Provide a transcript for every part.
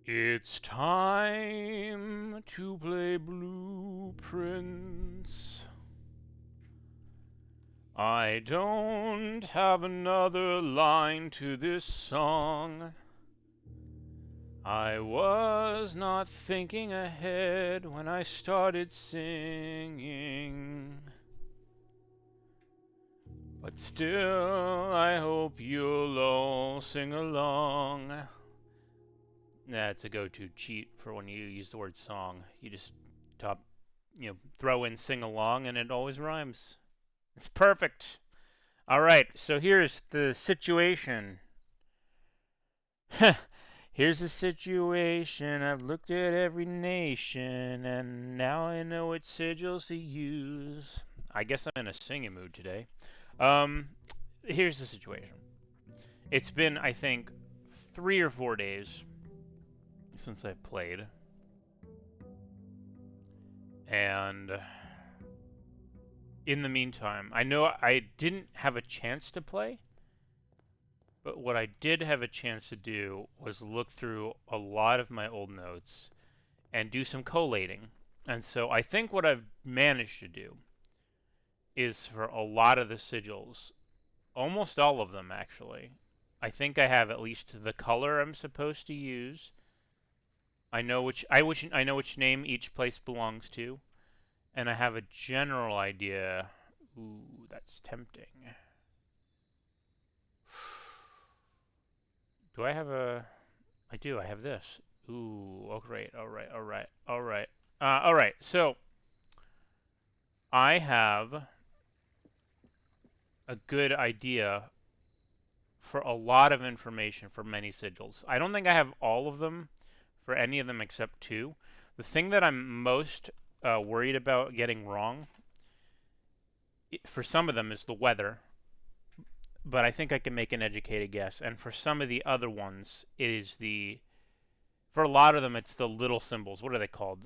It's time to play blueprints. I don't have another line to this song. I was not thinking ahead when I started singing. But still, I hope you'll all sing along. That's a go-to cheat for when you use the word song. You just top, throw in sing along and it always rhymes. It's perfect. All right, so here's the situation. Here's the situation. I've looked at every nation and now I know what sigils to use. I guess I'm in a singing mood today. Um, Here's the situation. It's been, I think, 3 or 4 days since I played, and in the meantime, I know I didn't have a chance to play, but what I did have a chance to do was look through a lot of my old notes and do some collating. And so I think what I've managed to do is for a lot of the sigils, almost all of them actually, I think I have at least the color I'm supposed to use. I know which name each place belongs to, and I have a general idea. Ooh, that's tempting. Do I have a? I do. I have this. Ooh. Oh, great. All right. All right. All right. All right. So I have a good idea for a lot of information for many sigils. I don't think I have all of them for any of them except two. The thing that I'm most worried about getting wrong for some of them is the weather, but I think I can make an educated guess. And for some of the other ones, it is for a lot of them, it's the little symbols. What are they called?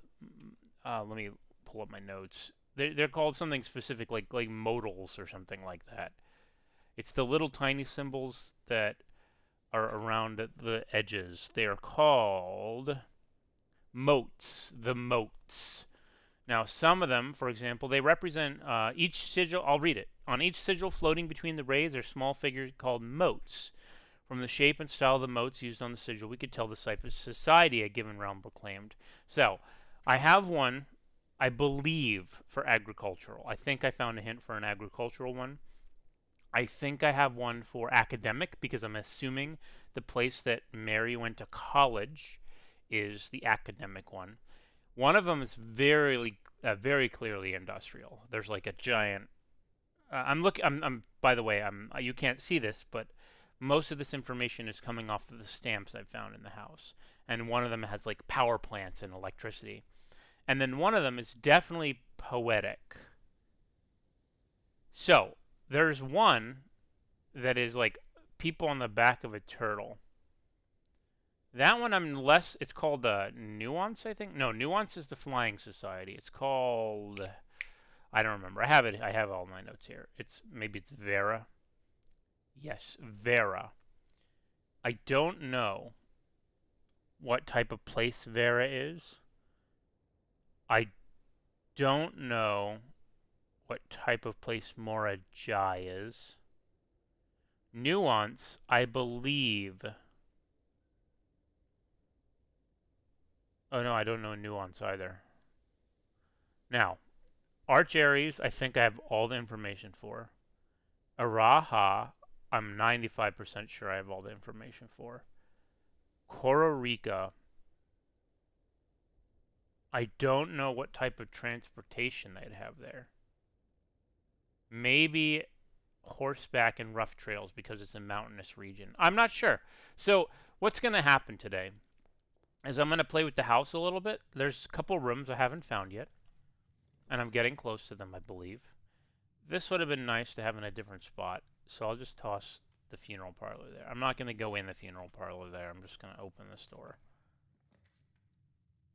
Let me pull up my notes. They're called something specific, like modals or something like that. It's the little tiny symbols that are around the edges. They are called motes. The motes. Now, some of them, for example, they represent each sigil. I'll read it. On each sigil floating between the rays are small figures called motes. From the shape and style of the motes used on the sigil, we could tell the type of society a given realm proclaimed. So, I have one, I believe, for agricultural. I think I found a hint for an agricultural one. I think I have one for academic because I'm assuming the place that Mary went to college is the academic one. One of them is very clearly industrial. There's like a giant. I'm looking. By the way, I'm. You can't see this, but most of this information is coming off of the stamps I've found in the house. And one of them has like power plants and electricity. And then one of them is definitely poetic. So there's one that is like people on the back of a turtle. That one I'm less. It's called Nuance, I think. No, Nuance is the Flying Society. It's called. I don't remember. I have it. I have all my notes here. Maybe it's Vera. Yes, Vera. I don't know what type of place Vera is. I don't know what type of place Mora Jai is. Nuance, I believe. Oh no, I don't know Nuance either. Now, Arch Aries, I think I have all the information for. Araha, I'm 95% sure I have all the information for. Kororika, I don't know what type of transportation they'd have there. Maybe horseback and rough trails because it's a mountainous region. I'm not sure. So, what's going to happen today is I'm going to play with the house a little bit. There's a couple rooms I haven't found yet, and I'm getting close to them, I believe. This would have been nice to have in a different spot, so I'll just toss the funeral parlor there. I'm not going to go in the funeral parlor there. I'm just going to open this door.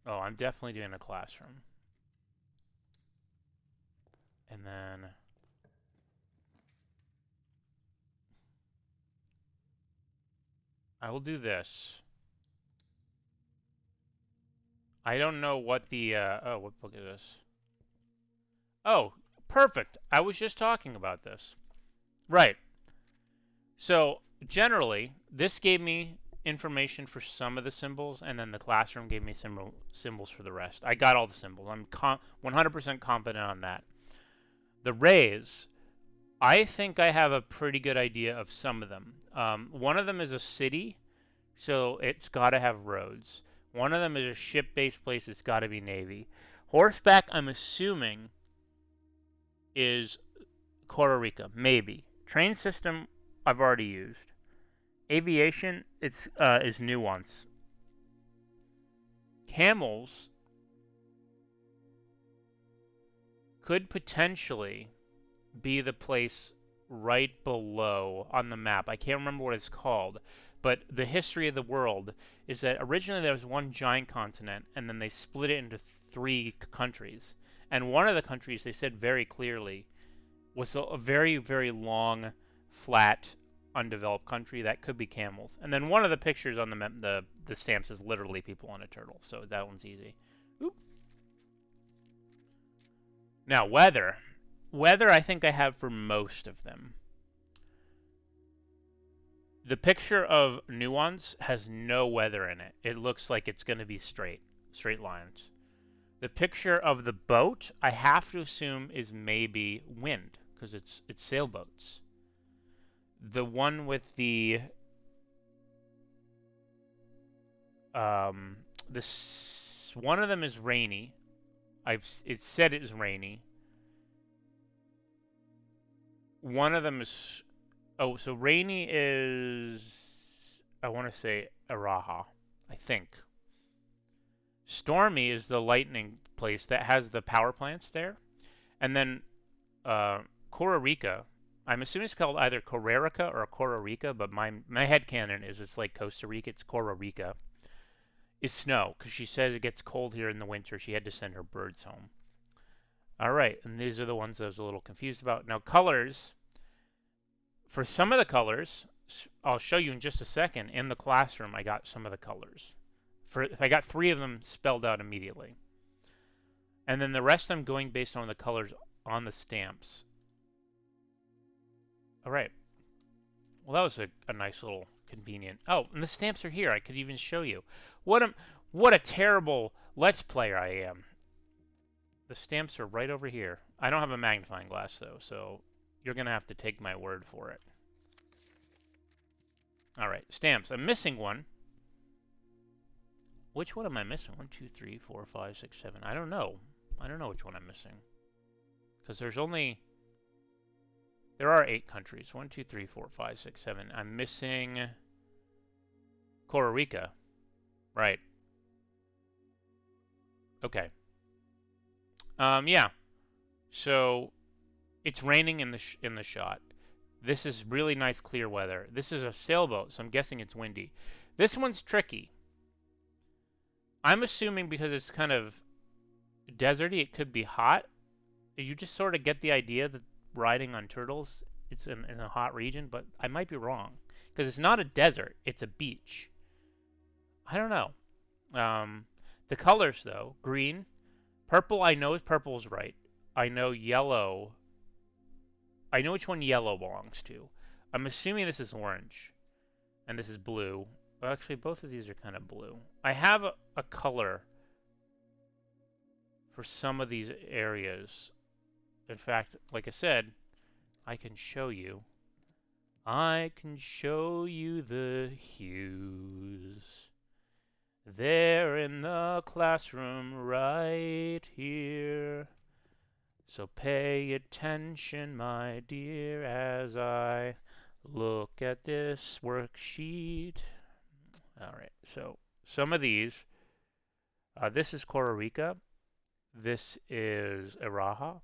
Oh, I'm definitely doing a classroom. And then I will do this. I don't know what the oh, what book is this? Oh, perfect. I was just talking about this. Right. So generally, this gave me information for some of the symbols, and then the classroom gave me symbols for the rest. I got all the symbols. I'm 100% confident on that. The rays, I think I have a pretty good idea of some of them. One of them is a city, so it's got to have roads. One of them is a ship-based place. It's got to be Navy. Horseback, I'm assuming, is Costa Rica, maybe. Train system, I've already used. Aviation, it's is nuance. Camels could potentially be the place right below on the map. I can't remember what it's called, but the history of the world is that originally there was one giant continent, and then they split it into three countries. And one of the countries, they said very clearly, was a very, very long, flat, undeveloped country that could be camels. And then one of the pictures on the stamps is literally people on a turtle, so that one's easy. Oop. Now weather. Weather, I think I have for most of them. The picture of Nuance has no weather in it. It looks like it's going to be straight lines. The picture of the boat, I have to assume is maybe wind because it's sailboats. The one with the um this one of them is rainy. It said it is rainy. One of them is oh, so rainy is I want to say Araha, I think. Stormy is the lightning place that has the power plants there. And then Costa Rica, I'm assuming it's called either Corerica or Costa Rica, but my headcanon is it's like Costa Rica, it's Costa Rica, is snow, because she says it gets cold here in the winter. She had to send her birds home. All right, and these are the ones I was a little confused about. Now, colors, for some of the colors, I'll show you in just a second. In the classroom, I got some of the colors. I got three of them spelled out immediately. And then the rest I'm going based on the colors on the stamps. All right. Well, that was a nice little convenient. Oh, and the stamps are here. I could even show you. What a terrible Let's Player I am. The stamps are right over here. I don't have a magnifying glass, though, so you're going to have to take my word for it. All right, stamps. I'm missing one. Which one am I missing? 1, 2, 3, 4, 5, 6, 7. I don't know. I don't know which one I'm missing. Because there are 8 countries. 1, 2, 3, 4, 5, 6, 7. I'm missing Costa Rica. Right. Okay. Yeah. So it's raining in the shot. This is really nice clear weather. This is a sailboat, so I'm guessing it's windy. This one's tricky. I'm assuming because it's kind of deserty, it could be hot. You just sort of get the idea that riding on turtles, it's in a hot region, but I might be wrong. Because it's not a desert, it's a beach. I don't know. The colors, though, green, purple, I know purple is right. I know yellow. I know which one yellow belongs to. I'm assuming this is orange, and this is blue. Well, actually, both of these are kind of blue. I have a color for some of these areas. In fact, like I said, I can show you. I can show you the hues. They're in the classroom right here. So pay attention, my dear, as I look at this worksheet. All right, so some of these. This is Costa Rica. This is Iraja.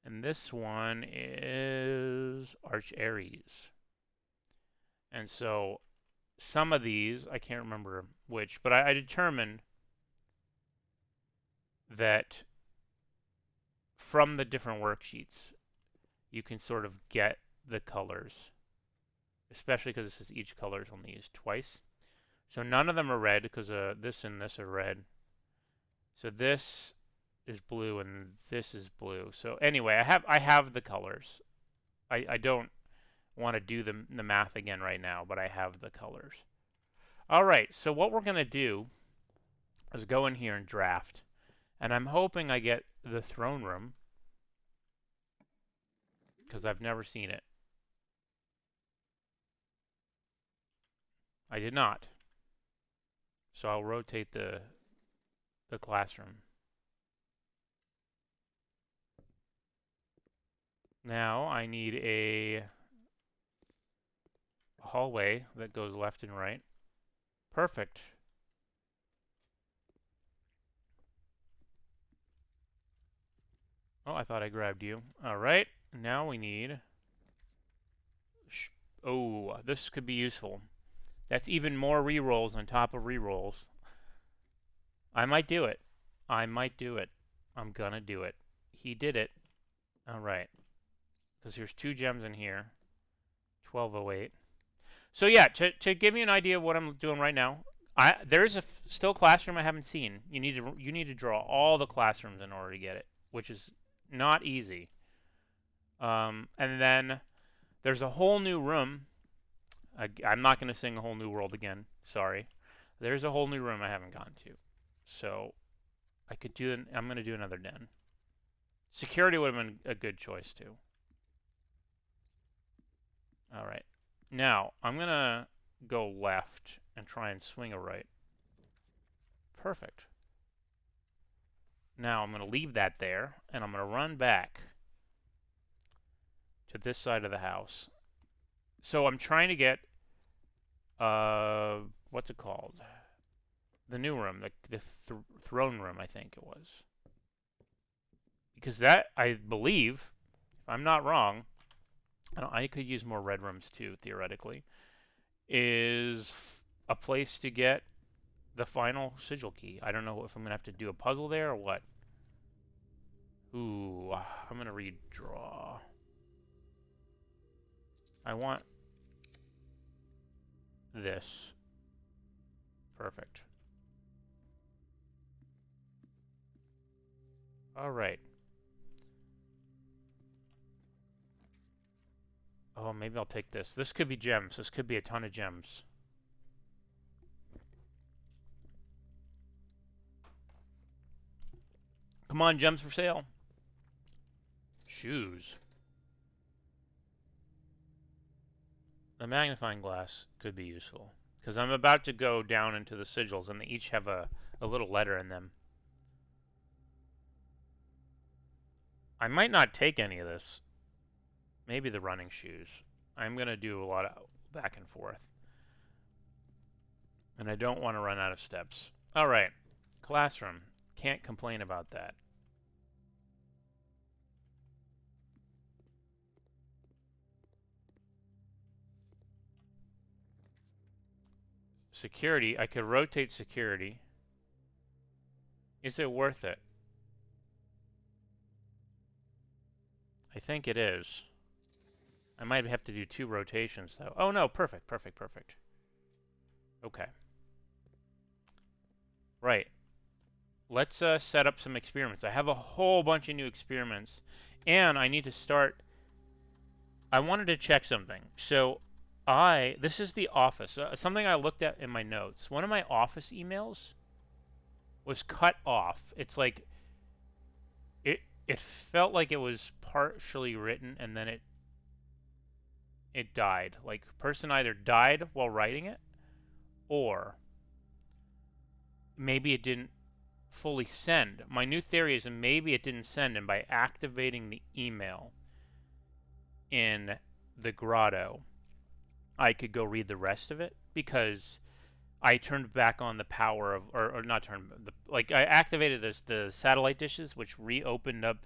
And this one is Arch Aries. And so some of these, I can't remember which, but I determined that from the different worksheets, you can sort of get the colors, especially because it says each color is only used twice. So none of them are red because this and this are red. So this is blue and this is blue. So anyway, I have the colors. I don't want to do the math again right now, but I have the colors. All right, so what we're going to do is go in here and draft. And I'm hoping I get the throne room because I've never seen it. I did not. So I'll rotate the classroom. Now I need a hallway that goes left and right. Perfect. Oh, I thought I grabbed you. All right. Now we need... Oh, this could be useful. That's even more rerolls on top of rerolls. I might do it. I might do it. I'm gonna do it. He did it. All right. Because there's 2 gems in here. 1208. So yeah, to give you an idea of what I'm doing right now, there's a still classroom I haven't seen. You need to draw all the classrooms in order to get it, which is not easy. And then there's a whole new room. I'm not going to sing a whole new world again. Sorry. There's a whole new room I haven't gone to. So I could do. I'm going to do another den. Security would have been a good choice too. All right. Now I'm going to go left and try and swing a right. Perfect. Now I'm going to leave that there, and I'm going to run back to this side of the house. So I'm trying to get, what's it called? The new room, the throne room, I think it was. Because that, I believe, if I'm not wrong, I could use more red rooms too, theoretically, is a place to get the final sigil key. I don't know if I'm going to have to do a puzzle there or what. Ooh, I'm going to redraw. I want this. Perfect. All right. Oh, maybe I'll take this. This could be gems. This could be a ton of gems. Come on, gems for sale. Shoes. The magnifying glass could be useful. Because I'm about to go down into the sigils, and they each have a little letter in them. I might not take any of this. Maybe the running shoes. I'm going to do a lot of back and forth. And I don't want to run out of steps. All right. Classroom. Can't complain about that. Security. I could rotate security. Is it worth it? I think it is. I might have to do 2 rotations, though. Oh, no. Perfect, perfect, perfect. Okay. Right. Let's set up some experiments. I have a whole bunch of new experiments, and I need to start... I wanted to check something. So, this is the office. Something I looked at in my notes. One of my office emails was cut off. It's like... It felt like it was partially written, and then it died. Like, person either died while writing it, or maybe it didn't fully send. My new theory is that maybe it didn't send, and by activating the email in the grotto, I could go read the rest of it because I turned back on the power of, or not turned, like I activated the satellite dishes, which reopened up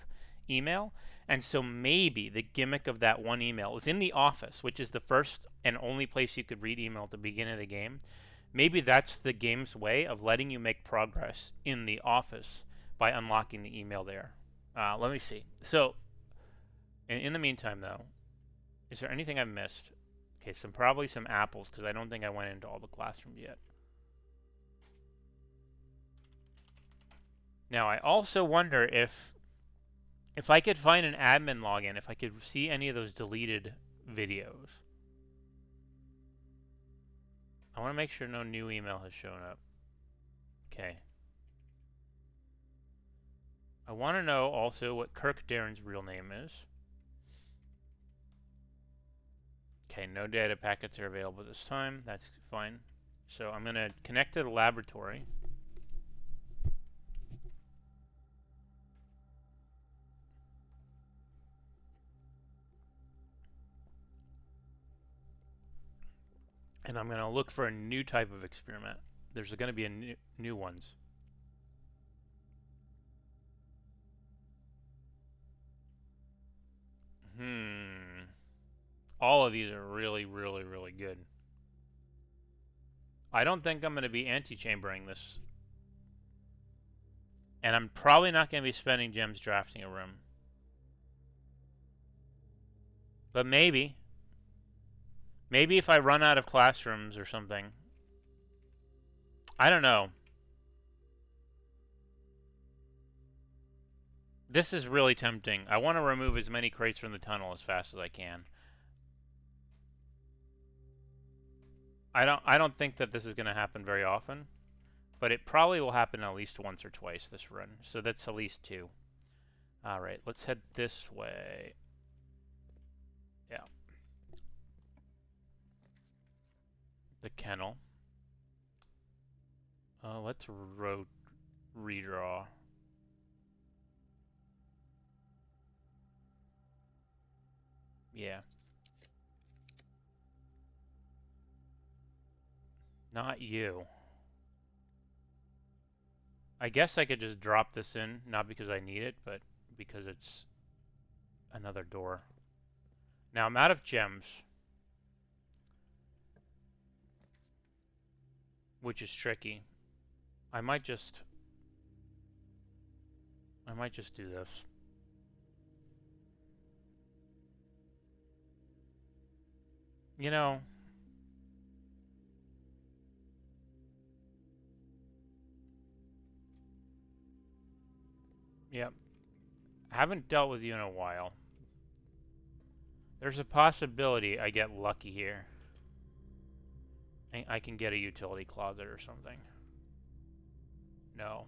email. And so maybe the gimmick of that one email is in the office, which is the first and only place you could read email at the beginning of the game. Maybe that's the game's way of letting you make progress in the office by unlocking the email there. Let me see. So, in the meantime, though, is there anything I've missed? Okay, probably some apples because I don't think I went into all the classrooms yet. Now, I also wonder if I could find an admin login, if I could see any of those deleted videos. I want to make sure no new email has shown up. Okay. I want to know also what Kirk Darren's real name is. Okay, no data packets are available this time. That's fine. So I'm going to connect to the laboratory. And I'm going to look for a new type of experiment. There's going to be a new ones. All of these are really, really, really good. I don't think I'm going to be anti-chambering this. And I'm probably not going to be spending gems drafting a room. But maybe. Maybe if I run out of classrooms or something. I don't know. This is really tempting. I want to remove as many crates from the tunnel as fast as I can. I don't think that this is going to happen very often, but it probably will happen at least once or twice this run. So that's at least 2. All right, let's head this way. Yeah. The kennel. Let's redraw. Yeah. Not you. I guess I could just drop this in, not because I need it, but because it's another door. Now I'm out of gems, which is tricky. I might just do this. You know, yep. I haven't dealt with you in a while. There's a possibility I get lucky here. I can get a utility closet or something. No.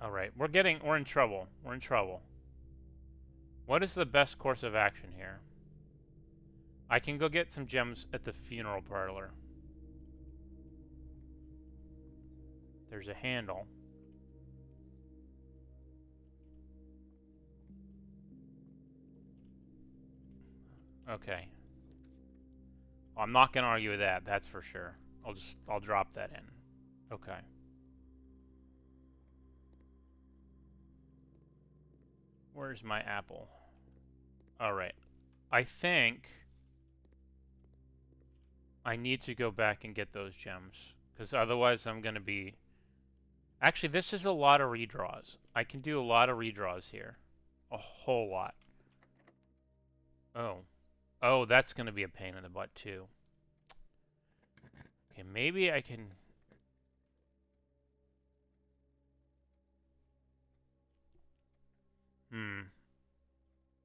Alright, we're in trouble. We're in trouble. What is the best course of action here? I can go get some gems at the funeral parlor. There's a handle. Okay. I'm not gonna argue with that, that's for sure. I'll drop that in. Okay. Where's my apple? Alright. I think I need to go back and get those gems. Because otherwise I'm gonna be... Actually, this is a lot of redraws. I can do a lot of redraws here. A whole lot. Oh. Oh, that's gonna be a pain in the butt too. Okay, maybe I can...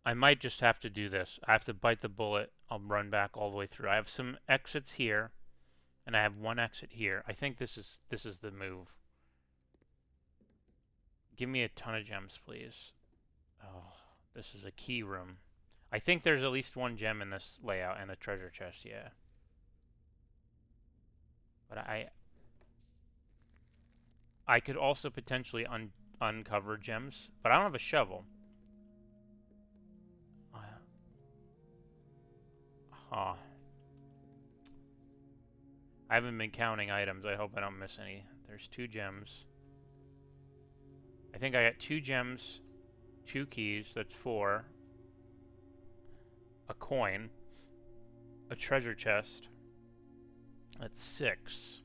I might just have to do this. I have to bite the bullet. I'll run back all the way through. I have some exits here, and I have one exit here. I think this is the move. Give me a ton of gems, please. Oh, this is a key room. I think there's at least one gem in this layout and a treasure chest, yeah. But I could also potentially uncover gems, but I don't have a shovel. Huh. I haven't been counting items. I hope I don't miss any. There's 2 gems. I think I got 2 gems, 2 keys, that's 4. A coin. A treasure chest. That's 6.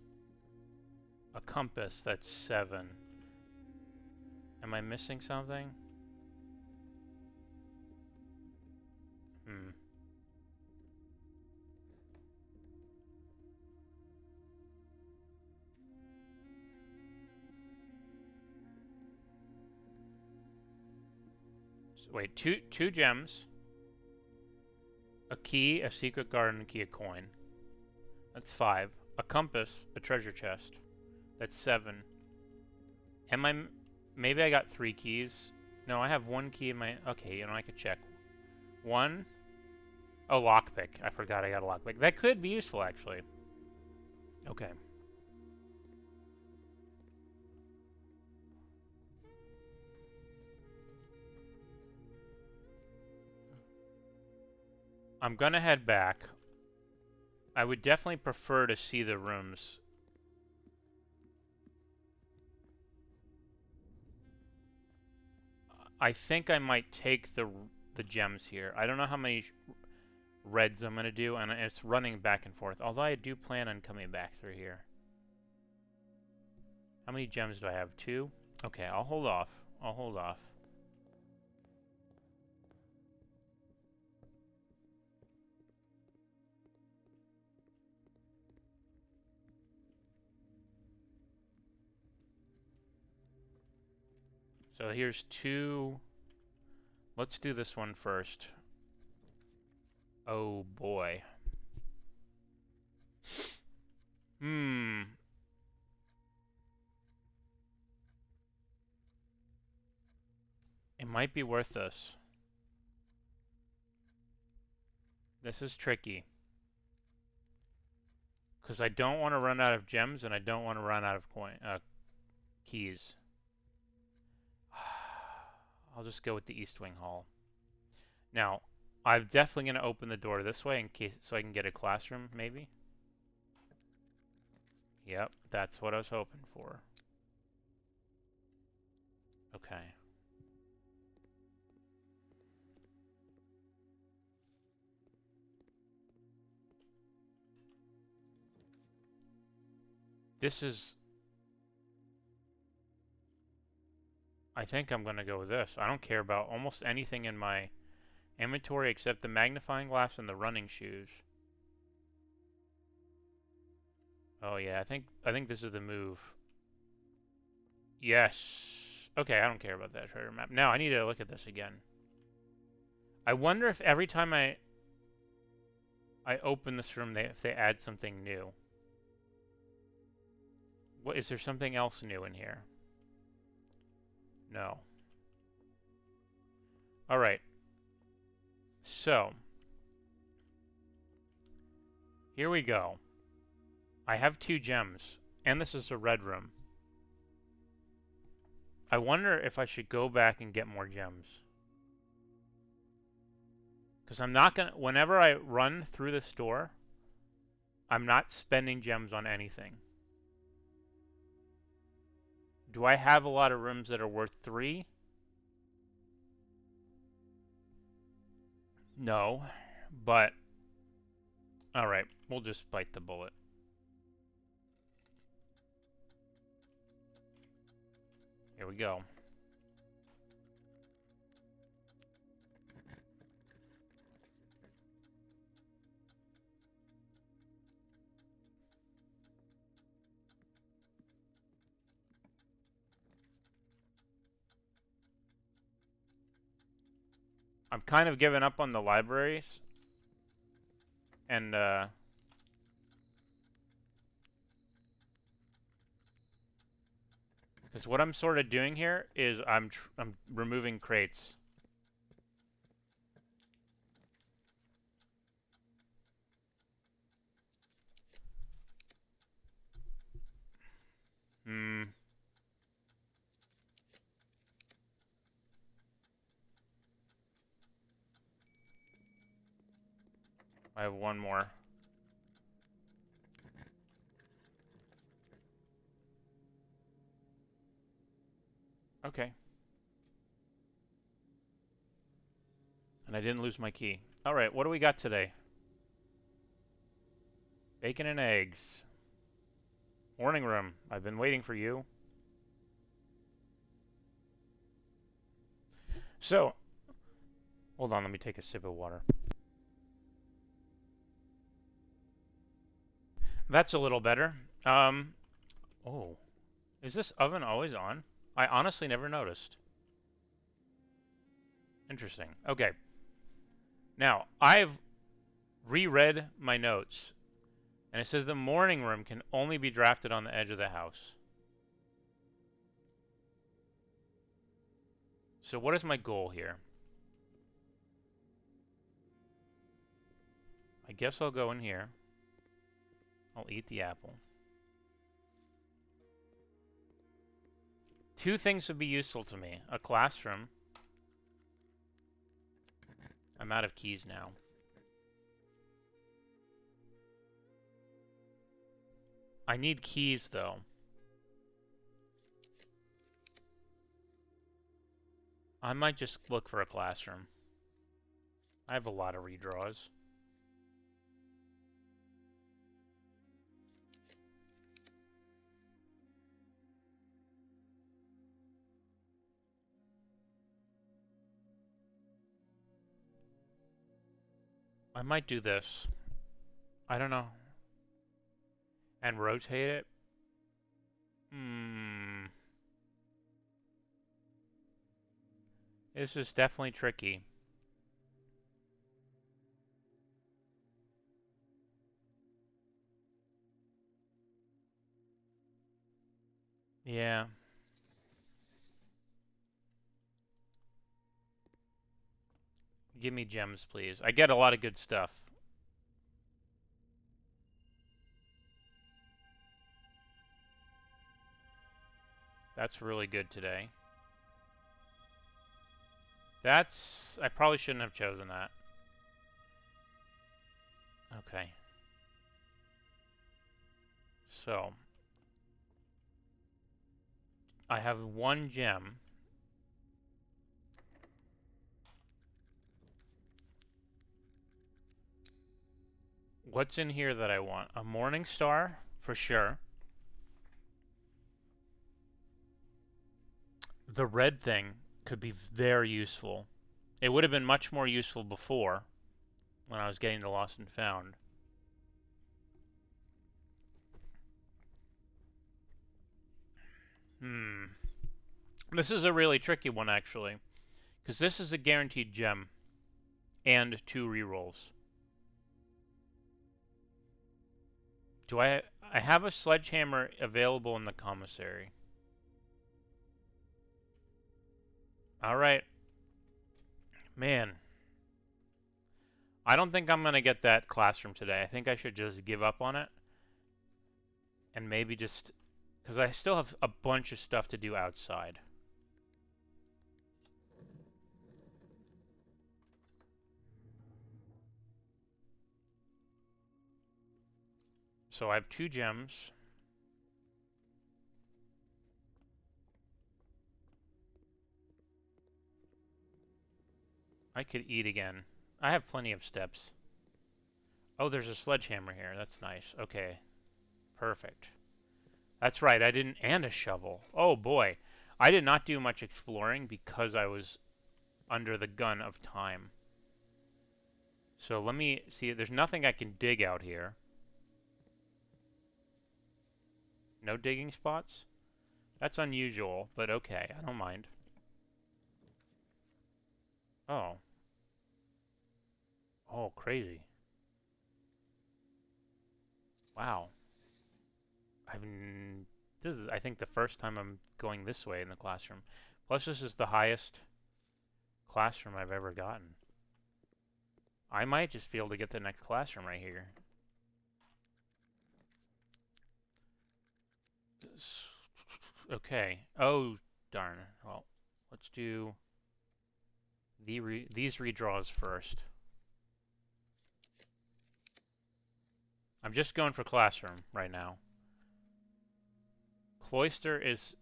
A compass, that's 7. Am I missing something? Hmm. Wait, two gems, a key, a secret garden key, a coin. That's 5. A compass, a treasure chest. That's 7. Am I... Maybe I got 3 keys. No, I have 1 key in my... Okay, I could check. 1. Oh, lockpick. I forgot I got a lockpick. That could be useful, actually. Okay. I'm gonna head back. I would definitely prefer to see the rooms. I think I might take the gems here. I don't know how many reds I'm gonna do, and it's running back and forth. Although I do plan on coming back through here. How many gems do I have? 2? Okay, I'll hold off. I'll hold off. So here's 2. Let's do this one first. Oh boy. Hmm. It might be worth this. This is tricky. Because I don't want to run out of gems, and I don't want to run out of keys. I'll just go with the East Wing Hall. Now, I'm definitely going to open the door this way in case so I can get a classroom, maybe. Yep, that's what I was hoping for. Okay. This is... I think I'm going to go with this. I don't care about almost anything in my inventory except the magnifying glass and the running shoes. Oh yeah, I think this is the move. Yes. Okay, I don't care about that treasure map. Now I need to look at this again. I wonder if every time I open this room, if they add something new. What is there something else new in here? No. All right. So here we go. I have 2 gems, and this is a red room. I wonder if I should go back and get more gems. Because I'm not gonna, whenever I run through this door, I'm not spending gems on anything. Do I have a lot of rooms that are worth 3? No, but alright, we'll just bite the bullet. Here we go. I'm kind of giving up on the libraries. And, because what I'm sort of doing here is I'm removing crates. Hmm. I have one more. Okay. And I didn't lose my key. Alright, what do we got today? Bacon and eggs. Morning room. I've been waiting for you. So, hold on, let me take a sip of water. That's a little better. Oh. Is this oven always on? I honestly never noticed. Interesting. Okay. Now, I've reread my notes, and it says the morning room can only be drafted on the edge of the house. So what is my goal here? I guess I'll go in here. I'll eat the apple. Two things would be useful to me. A classroom. I'm out of keys now. I need keys, though. I might just look for a classroom. I have a lot of redraws. I might do this. I don't know. And rotate it? Hmm. This is definitely tricky. Yeah. Give me gems, please. I get a lot of good stuff. That's really good today. That's... I probably shouldn't have chosen that. Okay. So, I have one gem. What's in here that I want? A morning star, for sure. The red thing could be very useful. It would have been much more useful before, when I was getting the lost and found. Hmm. This is a really tricky one, actually. Because this is a guaranteed gem. And 2 rerolls. Do I have a sledgehammer available in the commissary. Alright. Man. I don't think I'm going to get that classroom today. I think I should just give up on it. And maybe just... Because I still have a bunch of stuff to do outside. So I have 2 gems. I could eat again. I have plenty of steps. Oh, there's a sledgehammer here. That's nice. Okay. Perfect. That's right. I didn't... And a shovel. Oh, boy. I did not do much exploring because I was under the gun of time. So let me see. There's nothing I can dig out here. No digging spots? That's unusual, but okay. I don't mind. Oh. Oh, crazy. Wow. I've... This is, I think, the first time I'm going this way in the classroom. Plus, this is the highest classroom I've ever gotten. I might just be able to get the next classroom right here. Okay. Oh, darn. Well, let's do these redraws first. I'm just going for classroom right now. Cloister is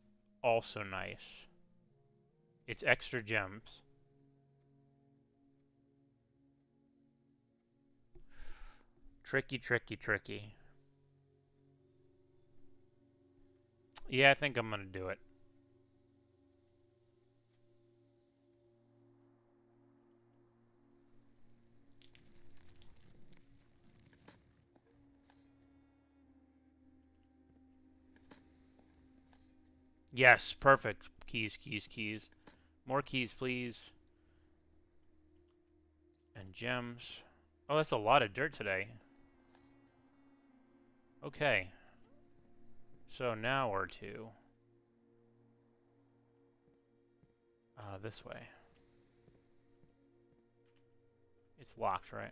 also nice. It's extra gems. Tricky, tricky, tricky. Yeah, I think I'm gonna do it. Yes, perfect. Keys, keys, keys. More keys, please. And gems. Oh, that's a lot of dirt today. Okay. So now where to? This way. It's locked, right?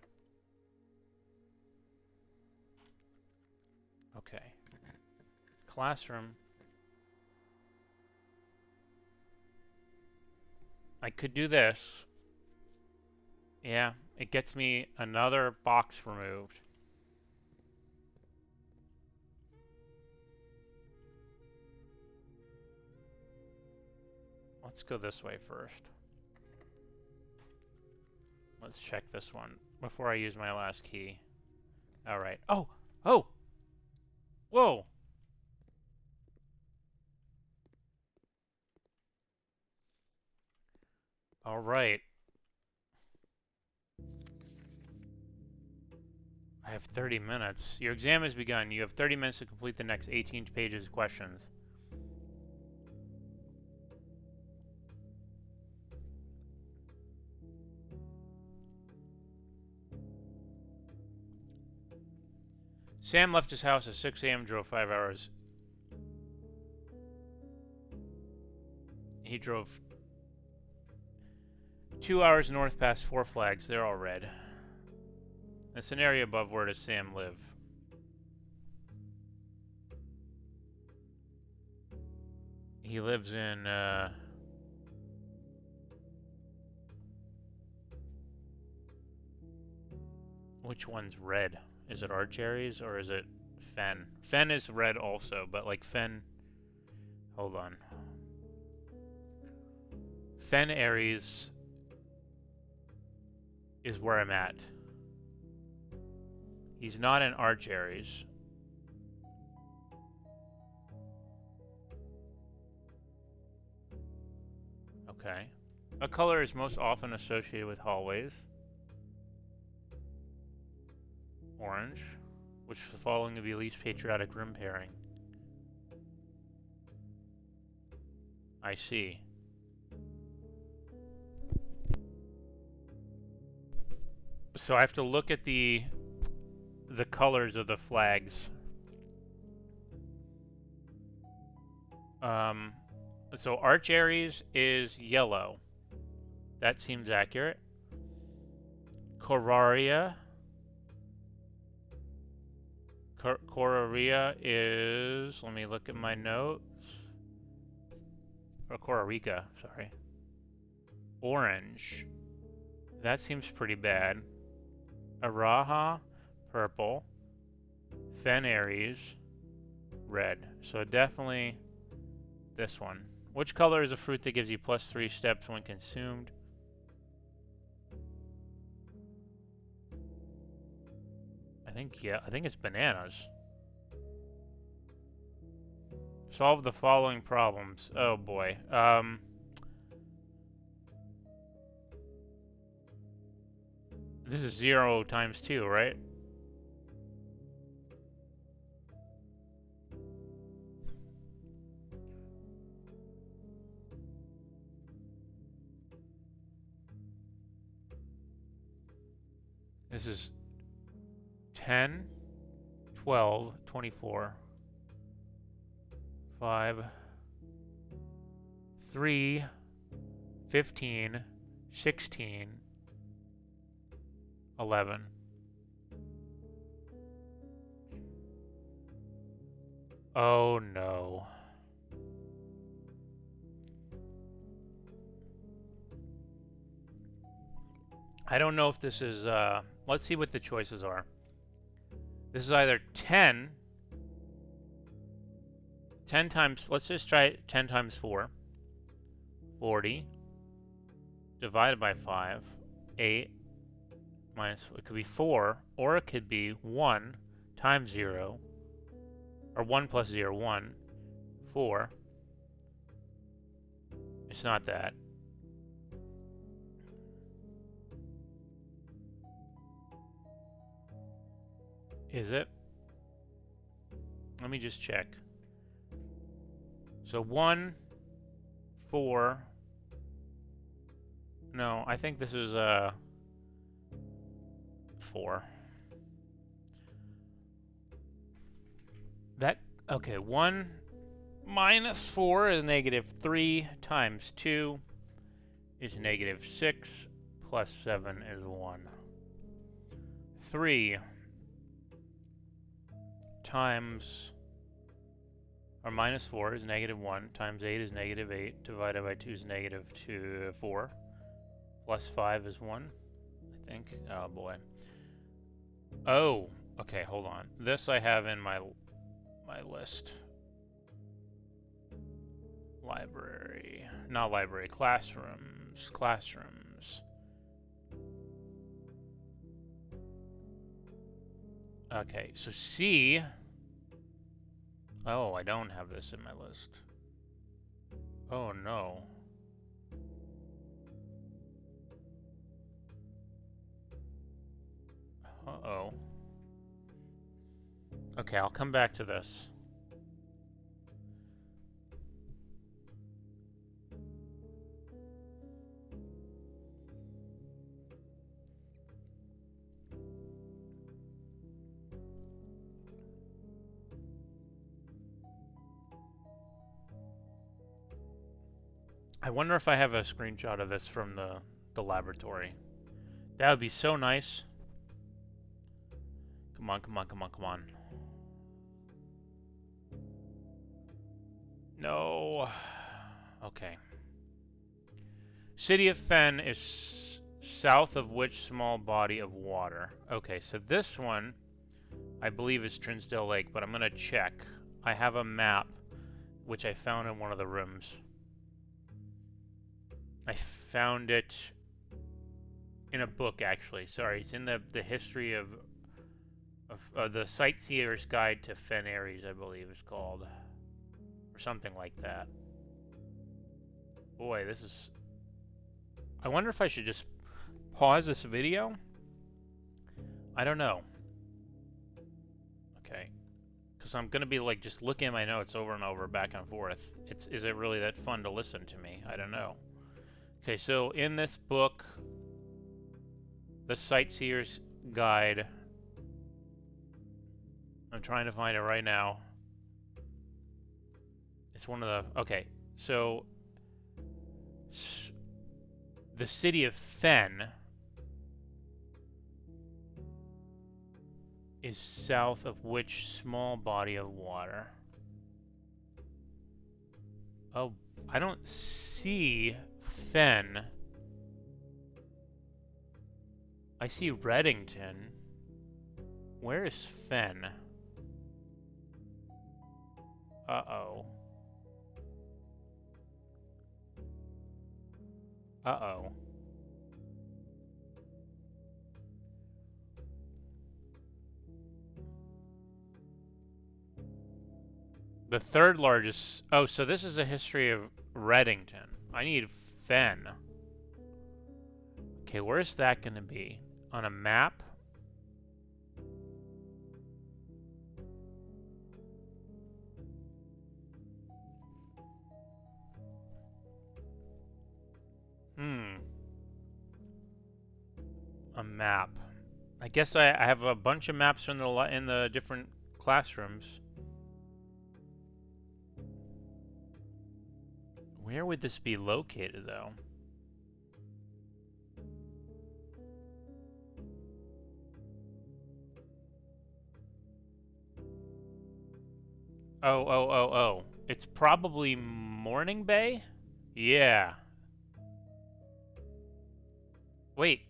Okay. Classroom. I could do this. Yeah, it gets me another box removed. Let's go this way first. Let's check this one before I use my last key. Alright. Oh! Oh! Whoa! Alright. I have 30 minutes. Your exam has begun. You have 30 minutes to complete the next 18 pages of questions. Sam left his house at 6 a.m. drove 5 hours. He drove 2 hours north past 4 flags. They're all red. That's an area above where does Sam live? He lives in, which one's red? Is it Archerries or is it Fen? Fen is red also, but like Fen... Hold on. Fen Aries is where I'm at. He's not in Archerries. Okay. A color is most often associated with hallways. Orange. Which is the following to be least patriotic room pairing? I see. So I have to look at the colors of the flags. So Archerries is yellow. That seems accurate. Coraria. Coraria is... Let me look at my notes. Or Corarica, sorry. Orange. That seems pretty bad. Araha, purple. Fen Aries, red. So definitely this one. Which color is a fruit that gives you +3 steps when consumed? I think it's bananas. Solve the following problems. Oh boy. This is 0 times 2, right? This is 10, 12, 24, 5, 3, 15, 16, 11. Oh no. I don't know if this is, let's see what the choices are. This is either 10 times, let's just try 10 times 4. 40 divided by 5, 8 minus, it could be 4, or it could be 1 times 0, or 1 plus 0, 1, 4. It's not that. Is it? Let me just check. So 1, 4. No, I think this is 4. That, okay, 1 minus 4 is negative 3 times 2 is negative 6 plus 7 is 1. 3 times, or minus 4 is negative 1 times 8 is negative 8 divided by 2 is negative 4 plus 5 is 1, I think. Oh boy. Oh, okay, hold on. This I have in my list. Library, not library, classrooms. Okay, so C. Oh, I don't have this in my list. Oh no. Uh-oh. Okay, I'll come back to this. I wonder if I have a screenshot of this from the laboratory. That would be so nice. Come on, come on, come on, come on. No. Okay. City of Fen is south of which small body of water? Okay, so this one, I believe, is Trinsdale Lake, but I'm going to check. I have a map, which I found in one of the rooms. I found it in a book, actually. Sorry, it's in the history of the Sightseer's Guide to Fen Aries, I believe it's called. Or something like that. Boy, this is... I wonder if I should just pause this video? I don't know. Okay. Because I'm going to be like just looking at my notes over and over, back and forth. Is it really that fun to listen to me? I don't know. Okay, so in this book, The Sightseer's Guide, I'm trying to find it right now. It's one of the... Okay, so... The city of Fen is south of which small body of water? Oh, I don't see Fen. I see Reddington. Where is Fen? Uh-oh. Uh-oh. The third largest... Oh, so this is a history of Reddington. I need Fen. Okay, where's that going to be? On a map? A map. I guess I have a bunch of maps in the different classrooms. Where would this be located, though? Oh. It's probably Morning Bay? Yeah. Wait.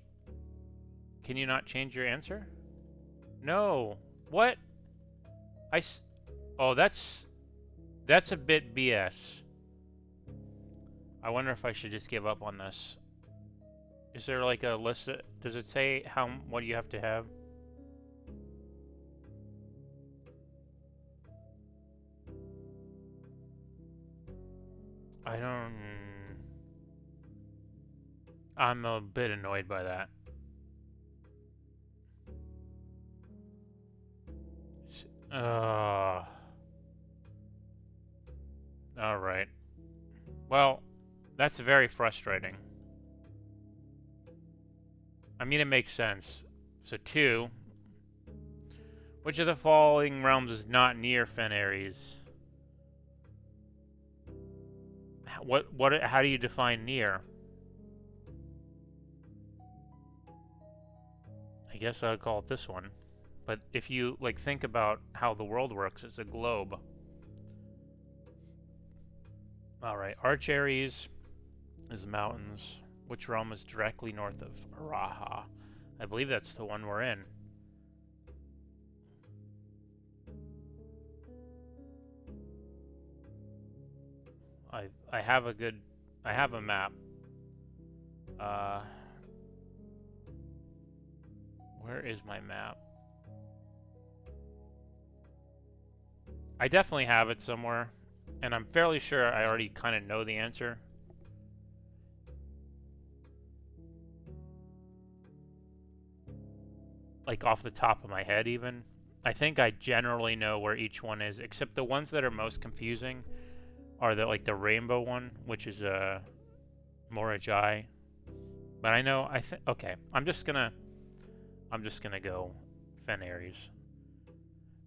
Can you not change your answer? No. What? Oh, that's a bit BS. I wonder if I should just give up on this. Is there like a list? Does it say what you have to have? I don't... I'm a bit annoyed by that. Alright. Well, that's very frustrating. I mean, it makes sense. So 2. Which of the following realms is not near Fen Ares? How do you define near? I guess I would call it this one. But if you like think about how the world works, it's a globe. All right, Arch Ares is mountains. Which realm is directly north of Araha? I believe that's the one we're in. I have a good I have a map. Uh, where is my map? I definitely have it somewhere, and I'm fairly sure I already kind of know the answer. Like off the top of my head even. I think I generally know where each one is, except the ones that are most confusing are the rainbow one, which is Morajai. But I know okay, I'm just gonna go Fen Ares.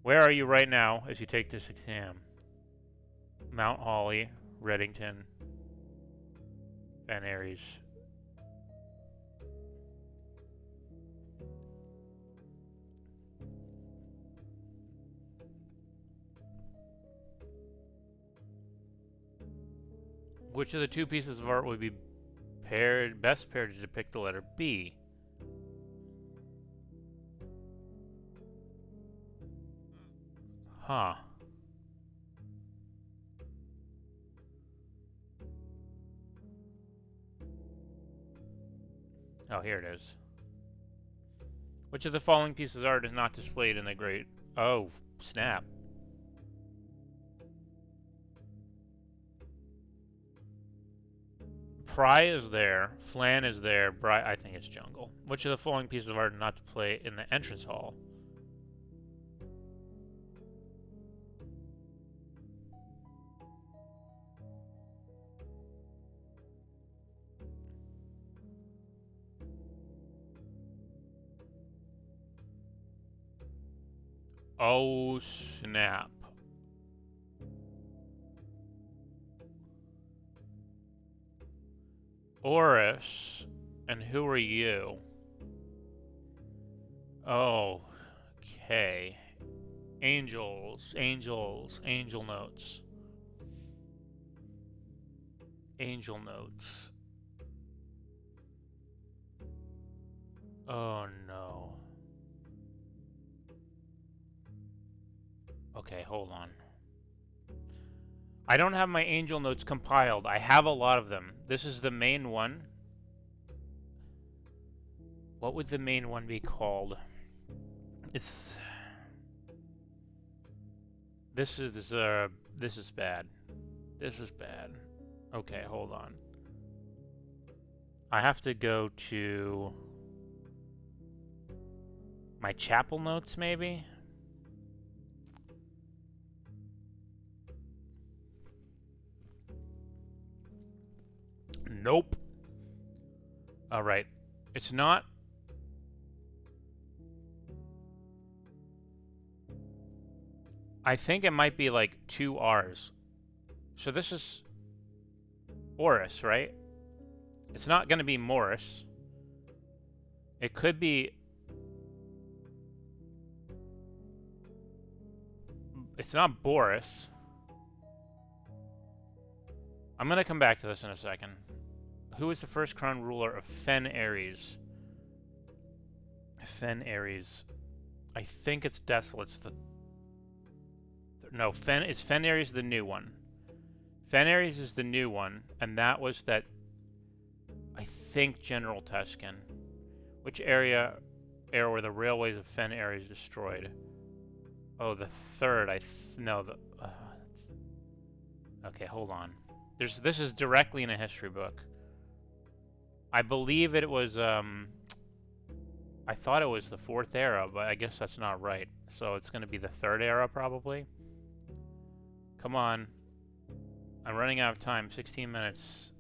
Where are you right now as you take this exam? Mount Holly, Reddington, Fen Ares. Which of the two pieces of art would be best paired to depict the letter B? Huh. Oh, here it is. Which of the following pieces of art is not displayed in the great... Oh, snap. Pry is there. Flan is there. I think it's jungle. Which of the following pieces of art is not displayed in the entrance hall? Oh, snap. Oris. And who are you? Oh, okay. Angels, angels, angel notes. Angel notes. Oh no. Okay, hold on. I don't have my angel notes compiled. I have a lot of them. This is the main one. What would the main one be called? It's... This is bad. This is bad. Okay, hold on. I have to go to my chapel notes, maybe? Nope. Alright. It's not... I think it might be like 2 R's. So this is Oris, right? It's not going to be Morris. It could be... It's not Boris. I'm going to come back to this in a second. Who is the first crowned ruler of Fen Ares? Fen Ares. I think it's Desolate's the... No, Fen Ares the new one. Fen Ares is the new one, and that was that... I think General Tuscan. Which area were the railways of Fen Ares destroyed? Oh, the third. No, the... okay, hold on. This is directly in a history book. I believe it was, I thought it was the 4th era, but I guess that's not right. So it's going to be the 3rd era, probably. Come on. I'm running out of time. 16 minutes.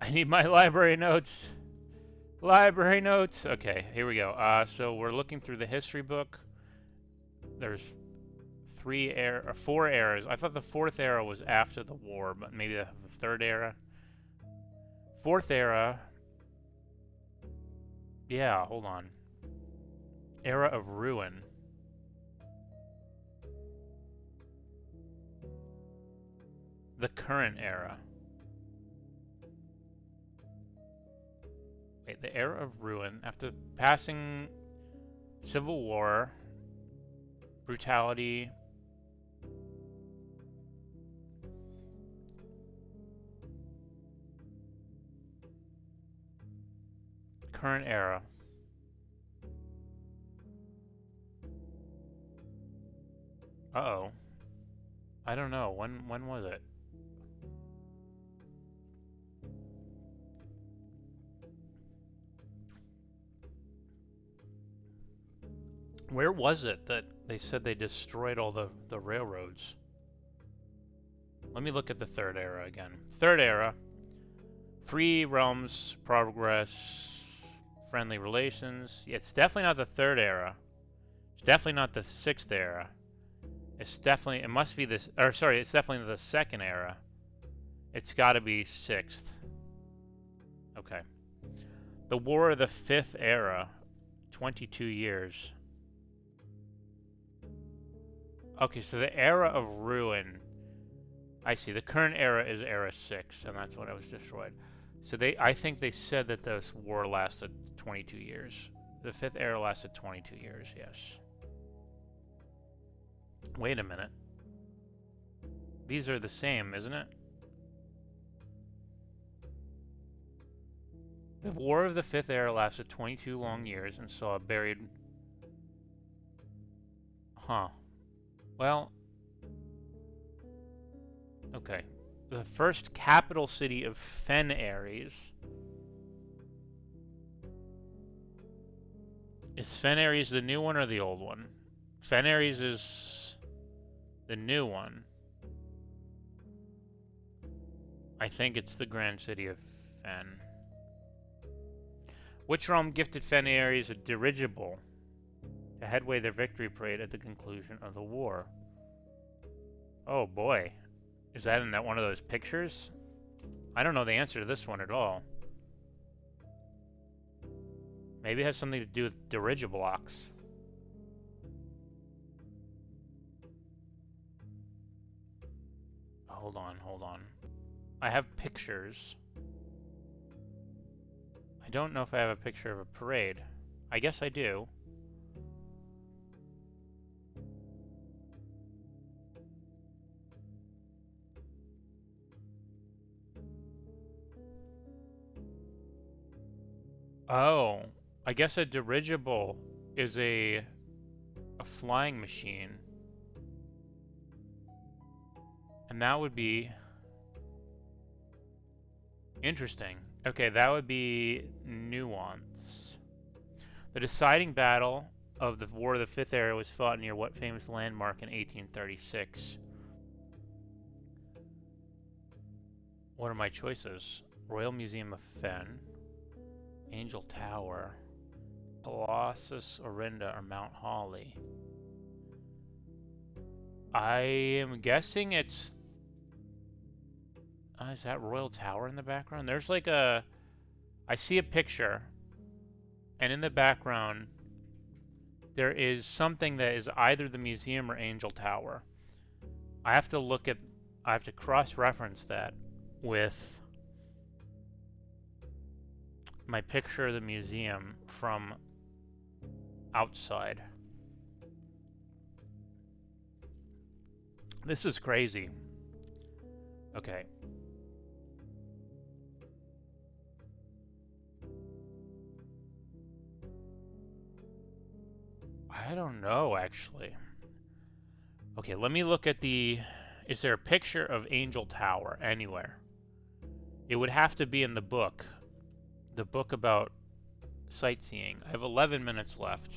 I need my library notes. Library notes. Okay, here we go. So we're looking through the history book. There's four eras. I thought the fourth era was after the war, but maybe the third era. Fourth era. Yeah, hold on. Era of ruin. The current era. Wait, the era of ruin. After passing civil war, brutality. Current era. Uh-oh. I don't know. When was it? Where was it that they said they destroyed all the railroads? Let me look at the third era again. Third era. Free realms, progress, friendly relations. Yeah, it's definitely not the third era. It's definitely not the sixth era. It must be this, or sorry, it's definitely the second era. It's gotta be sixth. Okay. The War of the Fifth Era, 22 years. Okay, so the era of ruin. I see. The current era is era 6, and that's when it was destroyed. So I think they said that this war lasted 22 years. The fifth era lasted 22 years, yes. Wait a minute. These are the same, isn't it? The War of the Fifth Era lasted 22 long years and saw a buried... Huh. Well... Okay. The first capital city of Fen Ares... Is Fen Ares the new one or the old one? Fen Ares is the new one. I think it's the grand city of Fen. Which realm gifted Fen Ares a dirigible to headway their victory parade at the conclusion of the war? Oh boy. Is that in one of those pictures? I don't know the answer to this one at all. Maybe it has something to do with dirigiblocks. Hold on. I have pictures. I don't know if I have a picture of a parade. I guess I do. Oh, I guess a dirigible is a flying machine. And that would be interesting. Okay, that would be nuance. The deciding battle of the War of the Fifth Era was fought near what famous landmark in 1836? What are my choices? Royal Museum of Fen, Angel Tower, Colossus Orinda, or Mount Holly? I am guessing it's... is that Royal Tower in the background? There's like a... I see a picture, and in the background there is something that is either the museum or Angel Tower. I have to cross-reference that with my picture of the museum from outside. This is crazy. Okay. I don't know, actually. Okay, let me look at the... Is there a picture of Angel Tower anywhere? It would have to be in the book. The book about sightseeing. I have 11 minutes left.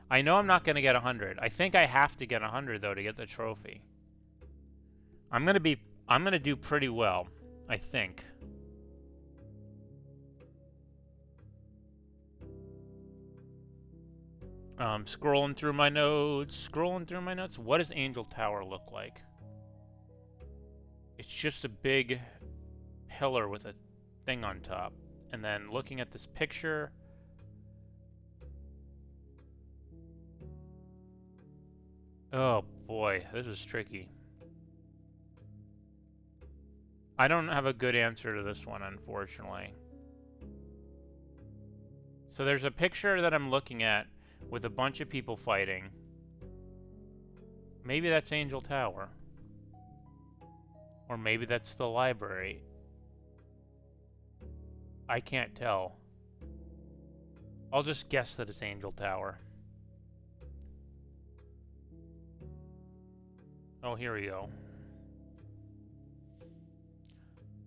I know I'm not going to get 100. I think I have to get 100, though, to get the trophy. I'm going to do pretty well, I think. Scrolling through my notes. Scrolling through my notes. What does Angel Tower look like? It's just a big pillar with a thing on top. And then looking at this picture. Oh boy, this is tricky. I don't have a good answer to this one, unfortunately. So there's a picture that I'm looking at with a bunch of people fighting. Maybe that's Angel Tower. Or maybe that's the library. I can't tell. I'll just guess that it's Angel Tower. Oh, here we go.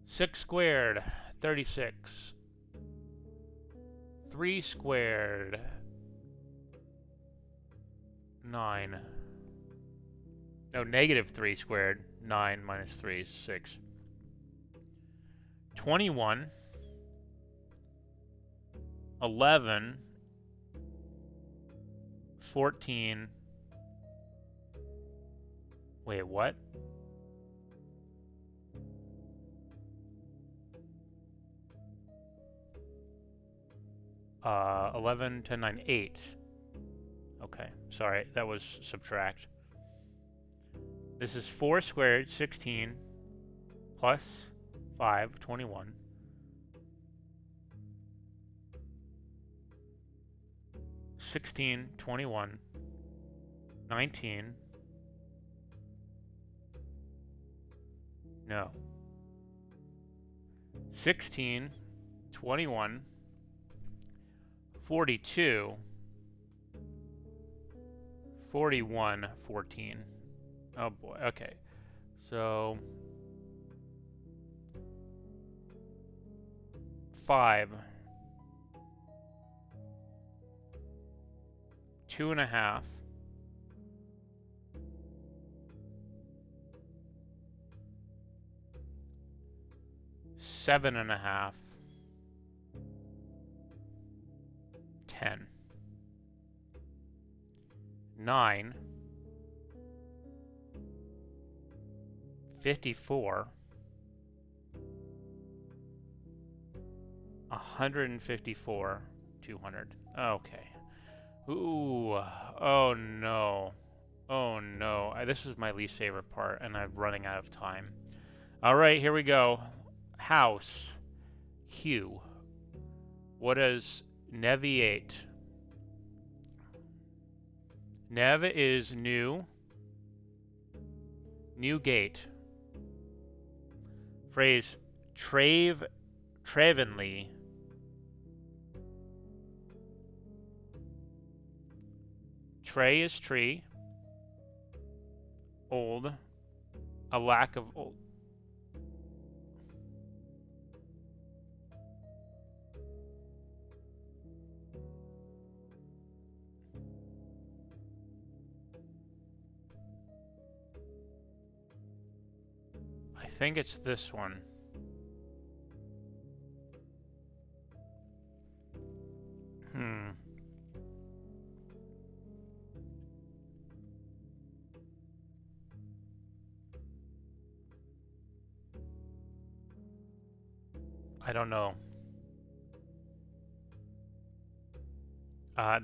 6 squared, 36. 3 squared, 9. No, negative 3 squared, 9 minus 3 is 6. 21, 11, 14. Wait, what? 11, 10, 9, 8. Okay, sorry, that was subtract. This is 4 squared, 16, plus 5, 21. 16, 21, 19. No. 16, 21, 42, 41, 14. Oh boy, okay. So 5, 2.5, 7.5, 10, 9, 54, 154, 200. Okay. Ooh, oh no. Oh no. This is my least favorite part, and I'm running out of time. Alright, here we go. House. Hue. What does neviate? Nev is new. New gate. Phrase travenly. Tray is tree. Old. A lack of old. I think it's this one. I don't know.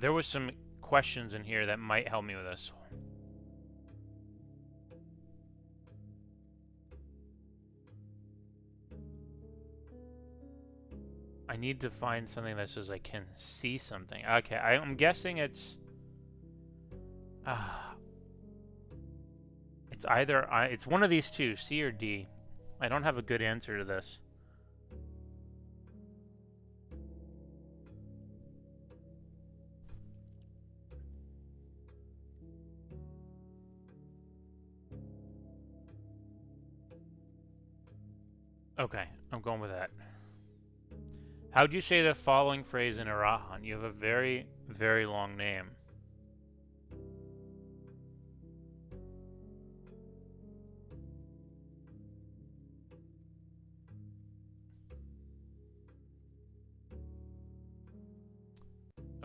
There was some questions in here that might help me with this. I need to find something that says I can see something. Okay, I'm guessing it's... it's either... it's one of these two, C or D. I don't have a good answer to this. Okay, I'm going with that. How'd you say the following phrase in Arahan? You have a very, very long name.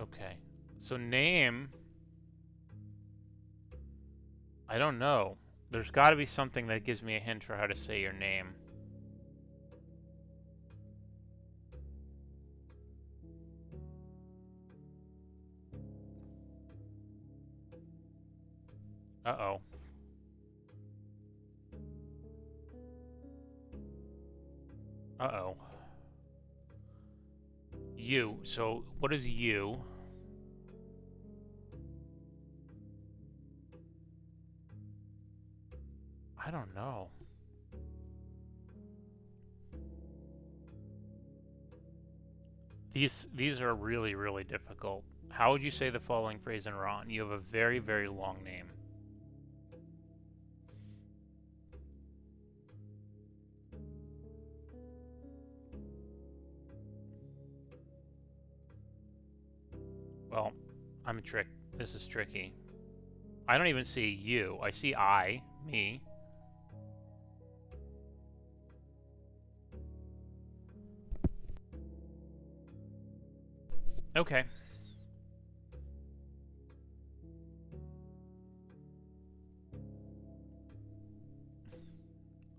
Okay, so name I don't know. There's got to be something that gives me a hint for how to say your name. Uh-oh. Uh-oh. You. So, what is you? I don't know. These are really, really difficult. How would you say the following phrase in Iran? You have a very, very long name. Well, I'm a trick. This is tricky. I don't even see you. I see I, me. Okay.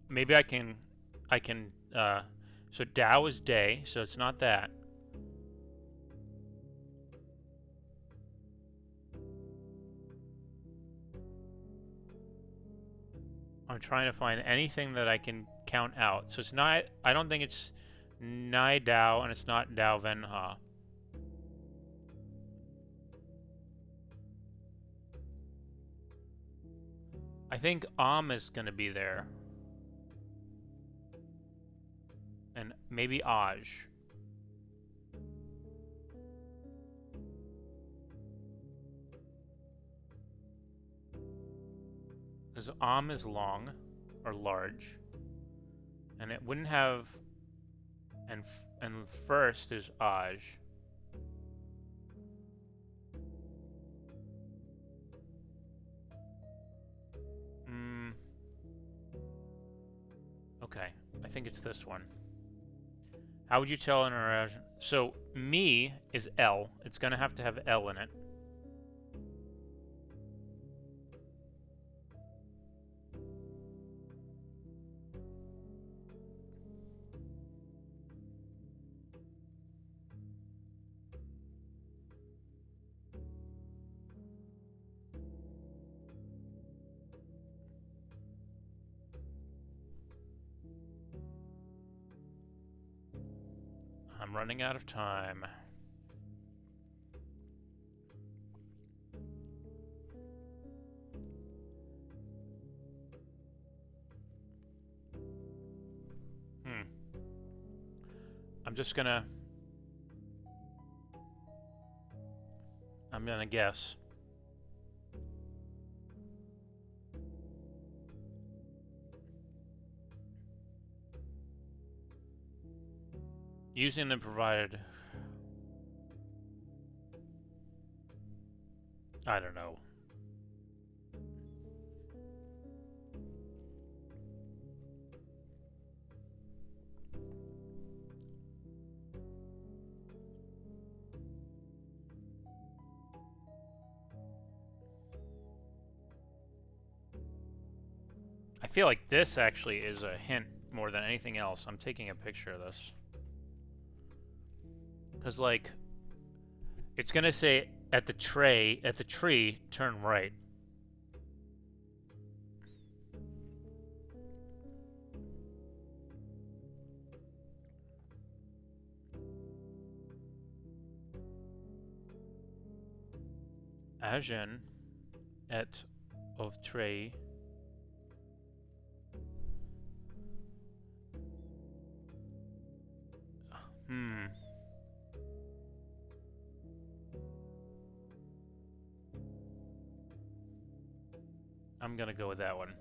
Maybe so Dao is day, so it's not that. I'm trying to find anything that I can count out. So it's not, I don't think it's Nai Dao and it's not Dao Venha. I think is going to be there. And maybe Aj. Because is long or large. And it wouldn't have, and first is Aj. Okay, I think it's this one. How would you tell an interaction? So me is L. It's gonna have to have L in it. I'm running out of time. I'm just gonna... I'm gonna guess. Using the provided... I don't know. I feel like this actually is a hint more than anything else. I'm taking a picture of this. Because, like, it's gonna say at the tree, turn right. Agen et of tray. I'm gonna go with that one.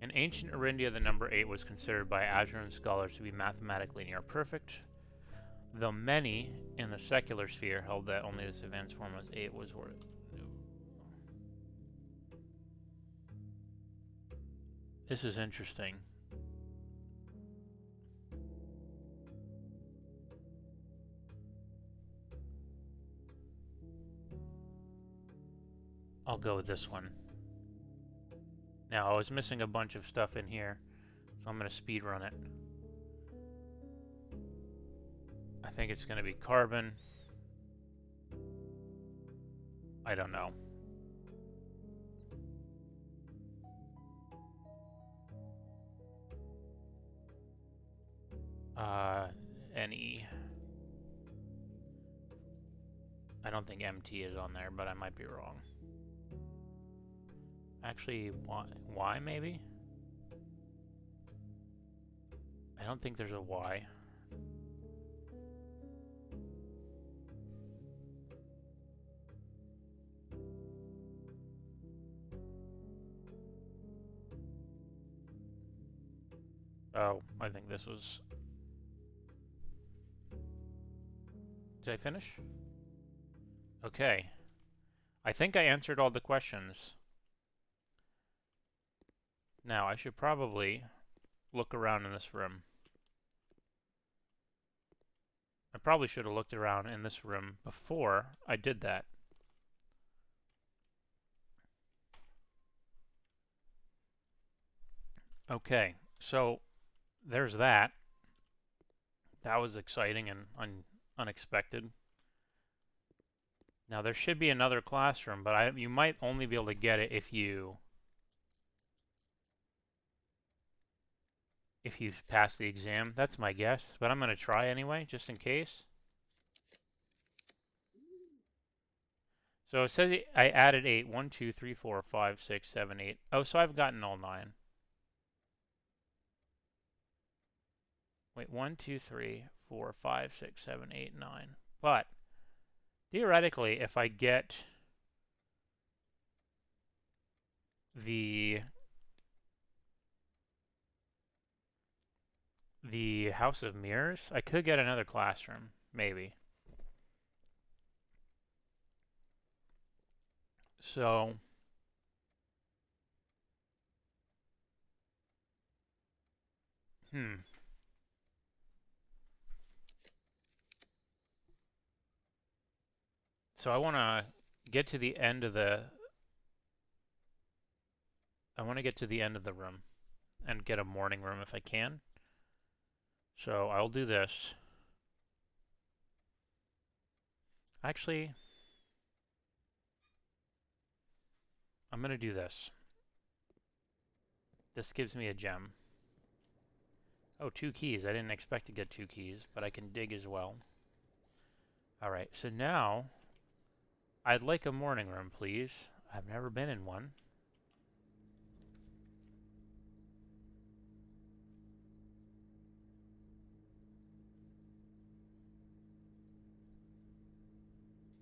In ancient Arindia, the number 8 was considered by Ajuran scholars to be mathematically near perfect, though many in the secular sphere held that only this advanced form of 8 was worth. This is interesting. I'll go with this one. Now, I was missing a bunch of stuff in here, so I'm going to speed run it. I think it's going to be carbon. I don't know. NE. I don't think MT is on there, but I might be wrong. Actually, Y maybe? I don't think there's a Y. Oh, I think this was... Did I finish? Okay. I think I answered all the questions. Now, I should probably look around in this room. I probably should have looked around in this room before I did that. Okay, so there's that. That was exciting and unexpected. Now there should be another classroom, but you might only be able to get it if you pass the exam. That's my guess, but I'm going to try anyway, just in case. So it says I added 8. 1, 2, 3, 4, 5, 6, 7, 8. Oh, so I've gotten all 9. Wait, 1, 2, 3, 4, 5, 6, 7, 8, 9. But theoretically, if I get the House of Mirrors, I could get another classroom, maybe. So So I want to get to the end of the room and get a morning room if I can. So I'll do this. Actually, I'm going to do this. This gives me a gem. Oh, 2 keys. I didn't expect to get 2 keys, but I can dig as well. Alright, so now I'd like a morning room, please. I've never been in one.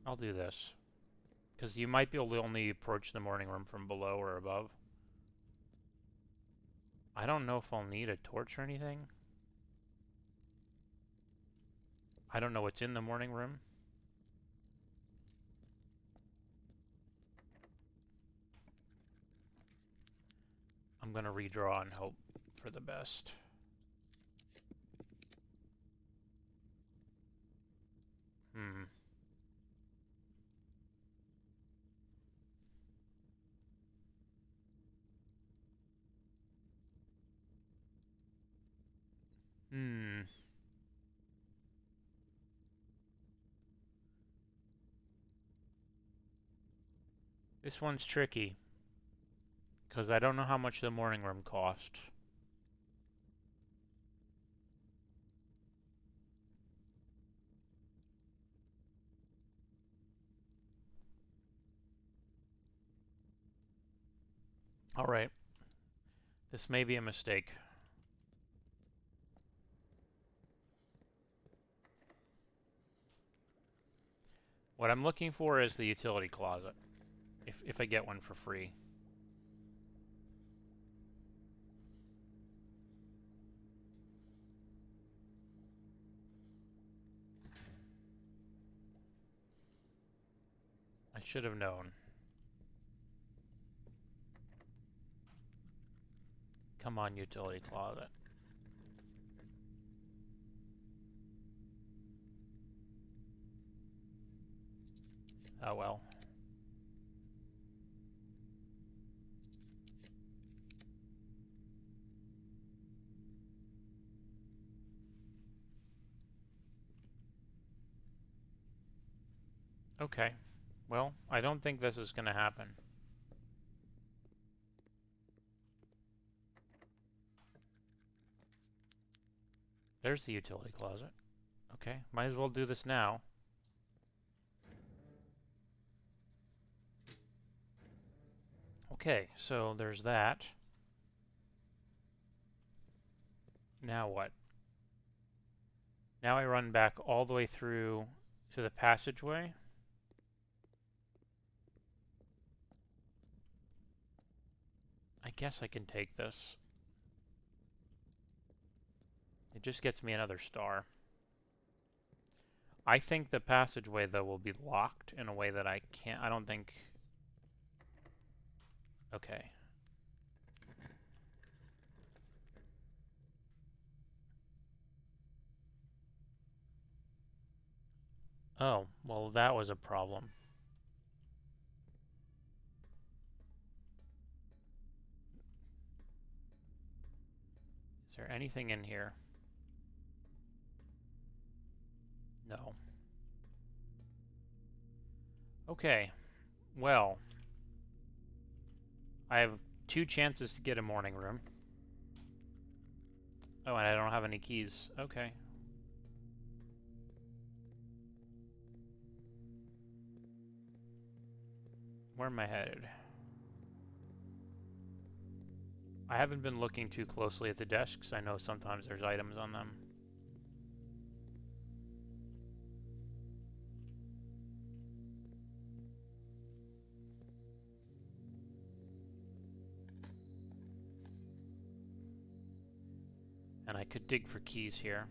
I'll do this. Because you might be able to only approach the morning room from below or above. I don't know if I'll need a torch or anything. I don't know what's in the morning room. I'm going to redraw and hope for the best. Hmm. Hmm. This one's tricky. Because I don't know how much the morning room cost. Alright. This may be a mistake. What I'm looking for is the utility closet. If I get one for free. I should have known. Come on, utility closet. Oh well. Okay. Well, I don't think this is going to happen. There's the utility closet. Okay, might as well do this now. Okay, so there's that. Now what? Now I run back all the way through to the passageway. I guess I can take this. It just gets me another star. I think the passageway, though, will be locked in a way that I can't... I don't think... Okay. Oh, well, that was a problem. Is there anything in here? No. Okay. Well, I have 2 chances to get a morning room. Oh, and I don't have any keys. Okay. Where am I headed? I haven't been looking too closely at the desks. I know sometimes there's items on them. And I could dig for keys here.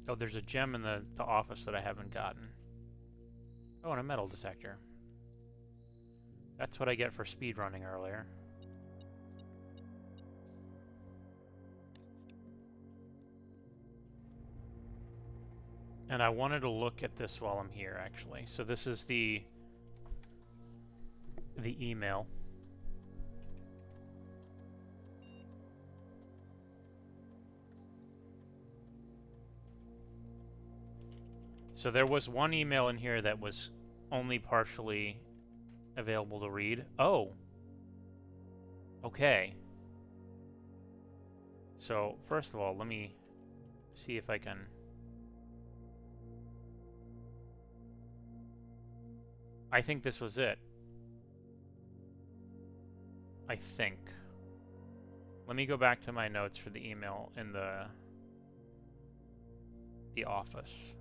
Oh, there's a gem in the office that I haven't gotten. Oh, and a metal detector. That's what I get for speedrunning earlier. And I wanted to look at this while I'm here, actually. So this is the email. So there was one email in here that was only partially available to read. Oh. Okay. So, first of all, let me see if I can... I think this was it. I think. Let me go back to my notes for the email in the office.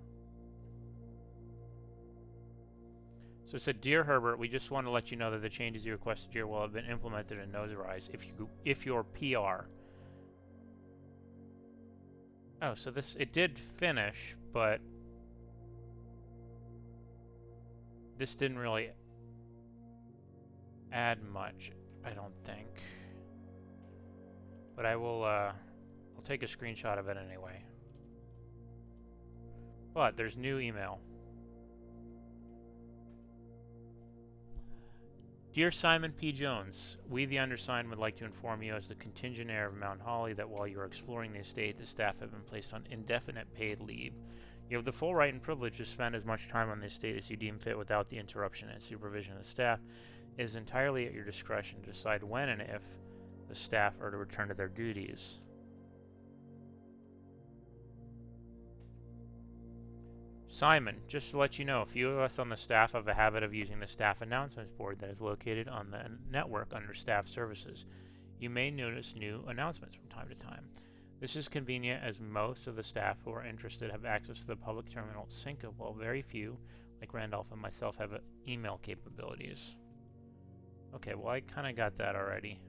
So it said, Dear Herbert, we just want to let you know that the changes you requested here will have been implemented in Noserise if your PR. Oh, so this, it did finish, but this didn't really add much, I don't think. But I will, I'll take a screenshot of it anyway. But there's new email. Dear Simon P. Jones, we the undersigned would like to inform you as the contingent heir of Mount Holly that while you are exploring the estate, the staff have been placed on indefinite paid leave. You have the full right and privilege to spend as much time on the estate as you deem fit without the interruption and supervision of the staff. It is entirely at your discretion to decide when and if the staff are to return to their duties. Simon, just to let you know, a few of us on the staff have a habit of using the staff announcements board that is located on the network under staff services. You may notice new announcements from time to time. This is convenient as most of the staff who are interested have access to the public terminal at Synca, while very few, like Randolph and myself, have email capabilities. Okay, well I kind of got that already.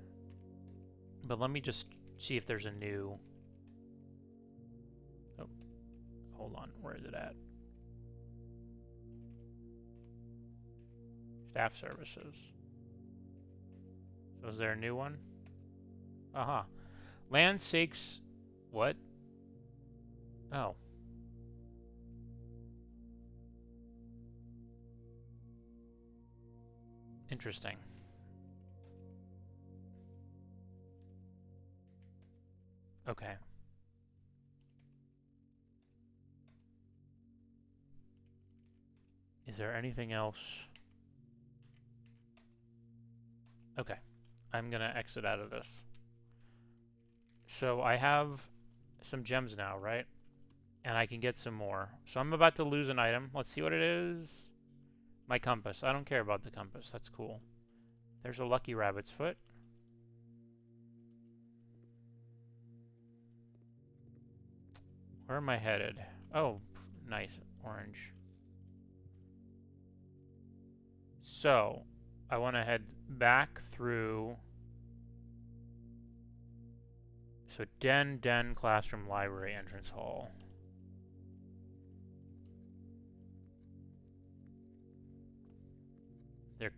But let me just see if there's a new... Oh, hold on, where is it at? Staff services. So is there a new one? Aha. Land sakes... What? Oh. Interesting. Okay. Is there anything else? Okay. I'm gonna exit out of this. So I have some gems now, right? And I can get some more. So I'm about to lose an item. Let's see what it is. My compass. I don't care about the compass. That's cool. There's a lucky rabbit's foot. Where am I headed? Oh, nice. Orange. So, I want to head back through... So, den, classroom, library, entrance hall. There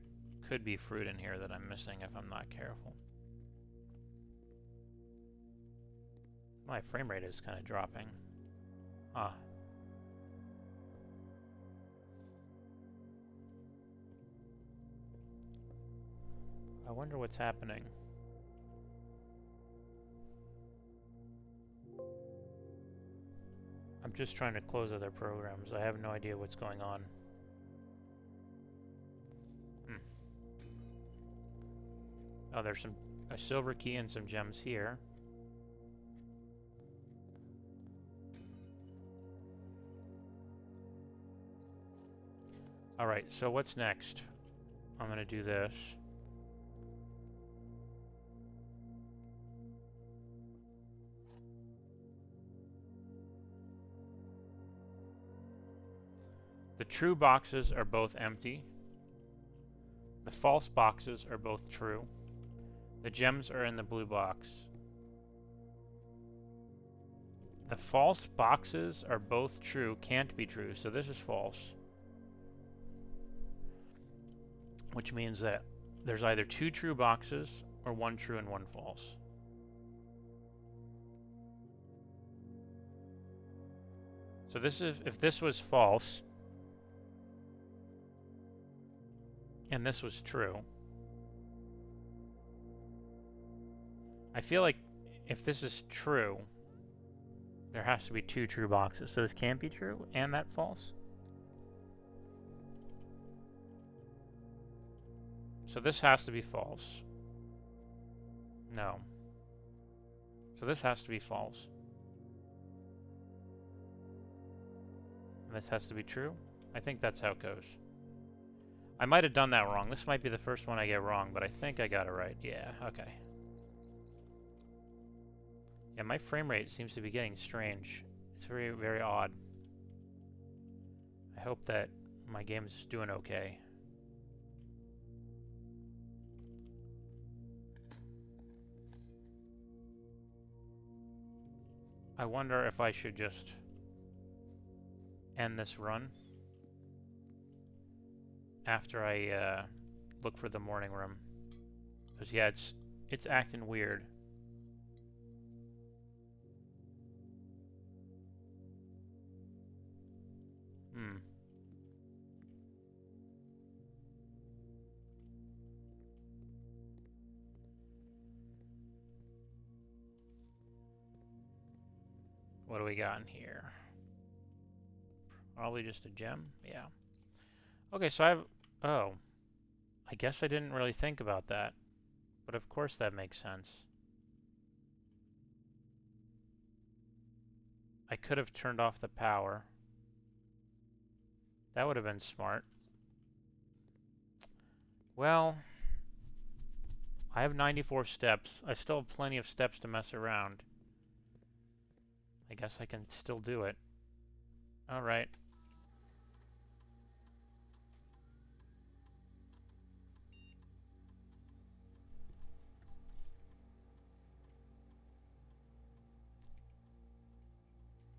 could be fruit in here that I'm missing if I'm not careful. My frame rate is kind of dropping. Ah. I wonder what's happening. I'm just trying to close other programs. I have no idea what's going on. Oh, there's a silver key and some gems here. Alright, so what's next? I'm gonna do this. The true boxes are both empty. The false boxes are both true. The gems are in the blue box. The false boxes are both true, can't be true, so this is false. Which means that there's either two true boxes or one true and one false. So this is, if this was false, and this was true, I feel like if this is true, there has to be two true boxes. So this can't be true and that false. So this has to be false. No. So this has to be false. And this has to be true. I think that's how it goes. I might have done that wrong. This might be the first one I get wrong, but I think I got it right. Yeah, okay. Yeah, my frame rate seems to be getting strange. It's very, very odd. I hope that my game's doing okay. I wonder if I should just end this run after I look for the morning room. Because yeah, it's acting weird. Hmm. What do we got in here? Probably just a gem? Yeah. Okay, so I have... Oh. I guess I didn't really think about that. But of course that makes sense. I could have turned off the power. That would have been smart. Well, I have 94 steps. I still have plenty of steps to mess around. I guess I can still do it. Alright.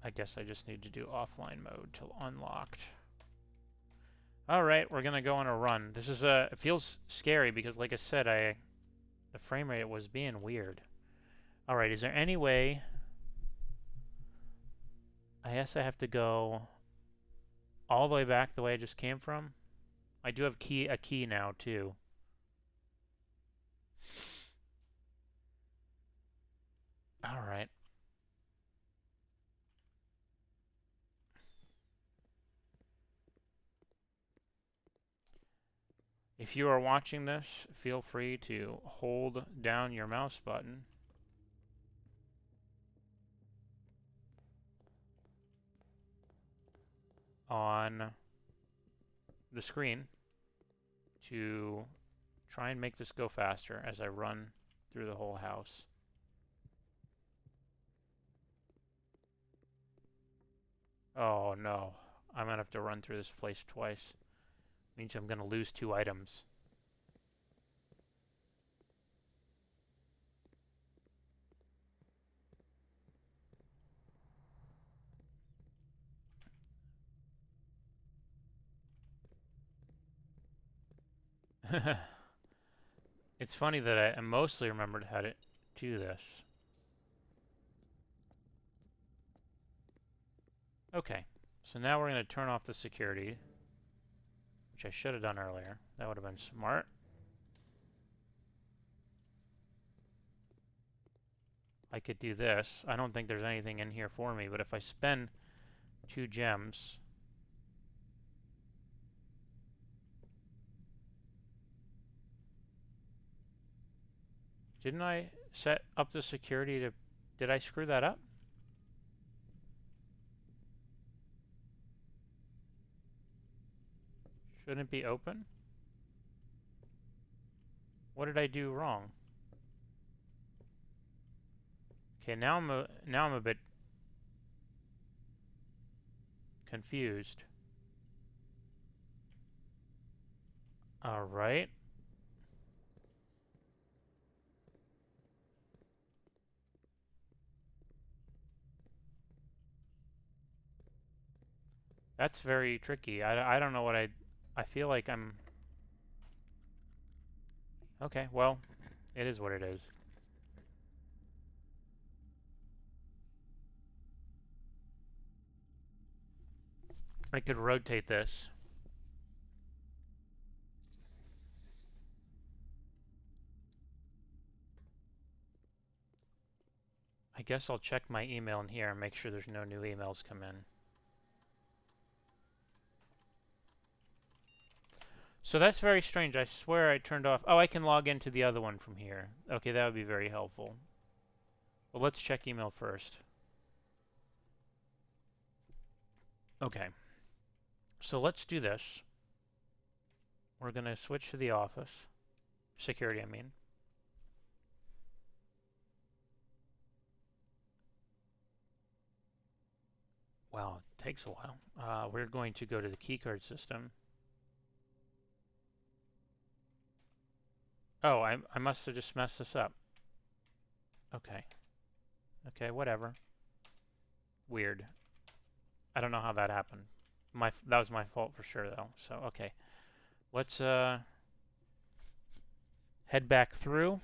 I guess I just need to do offline mode till unlocked. Alright, we're gonna go on a run. This is it feels scary because like I said, the frame rate was being weird. Alright, is there any way... I guess I have to go all the way back the way I just came from? I do have a key now too. Alright. If you are watching this, feel free to hold down your mouse button on the screen to try and make this go faster as I run through the whole house. Oh no, I'm gonna have to run through this place twice. Means I'm gonna lose 2 items. It's funny that I mostly remembered how to do this. Okay, so now we're going to turn off the security, which I should have done earlier. That would have been smart. I could do this. I don't think there's anything in here for me, but if I spend 2 gems, didn't I set up the security to... Did I screw that up? Shouldn't it be open? What did I do wrong? Okay, now I'm a bit confused. All right. That's very tricky. I don't know what I feel like I'm... Okay, well, it is what it is. I could rotate this. I guess I'll check my email in here and make sure there's no new emails come in. So that's very strange. I swear I turned off... Oh, I can log into the other one from here. Okay, that would be very helpful. Well, let's check email first. Okay. So let's do this. We're going to switch to the office. Security, I mean. Wow, it takes a while. We're going to go to the keycard system. Oh, I must have just messed this up. Okay. Okay, whatever. Weird. I don't know how that happened. That was my fault for sure, though. So, okay. Let's head back through.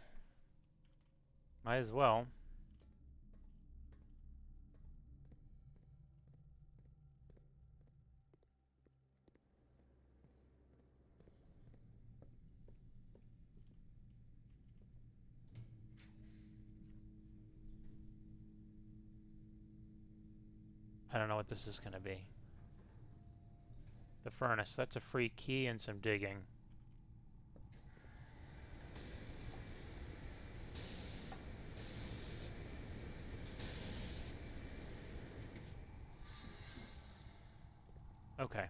Might as well. I don't know what this is going to be. The furnace. That's a free key and some digging. Okay.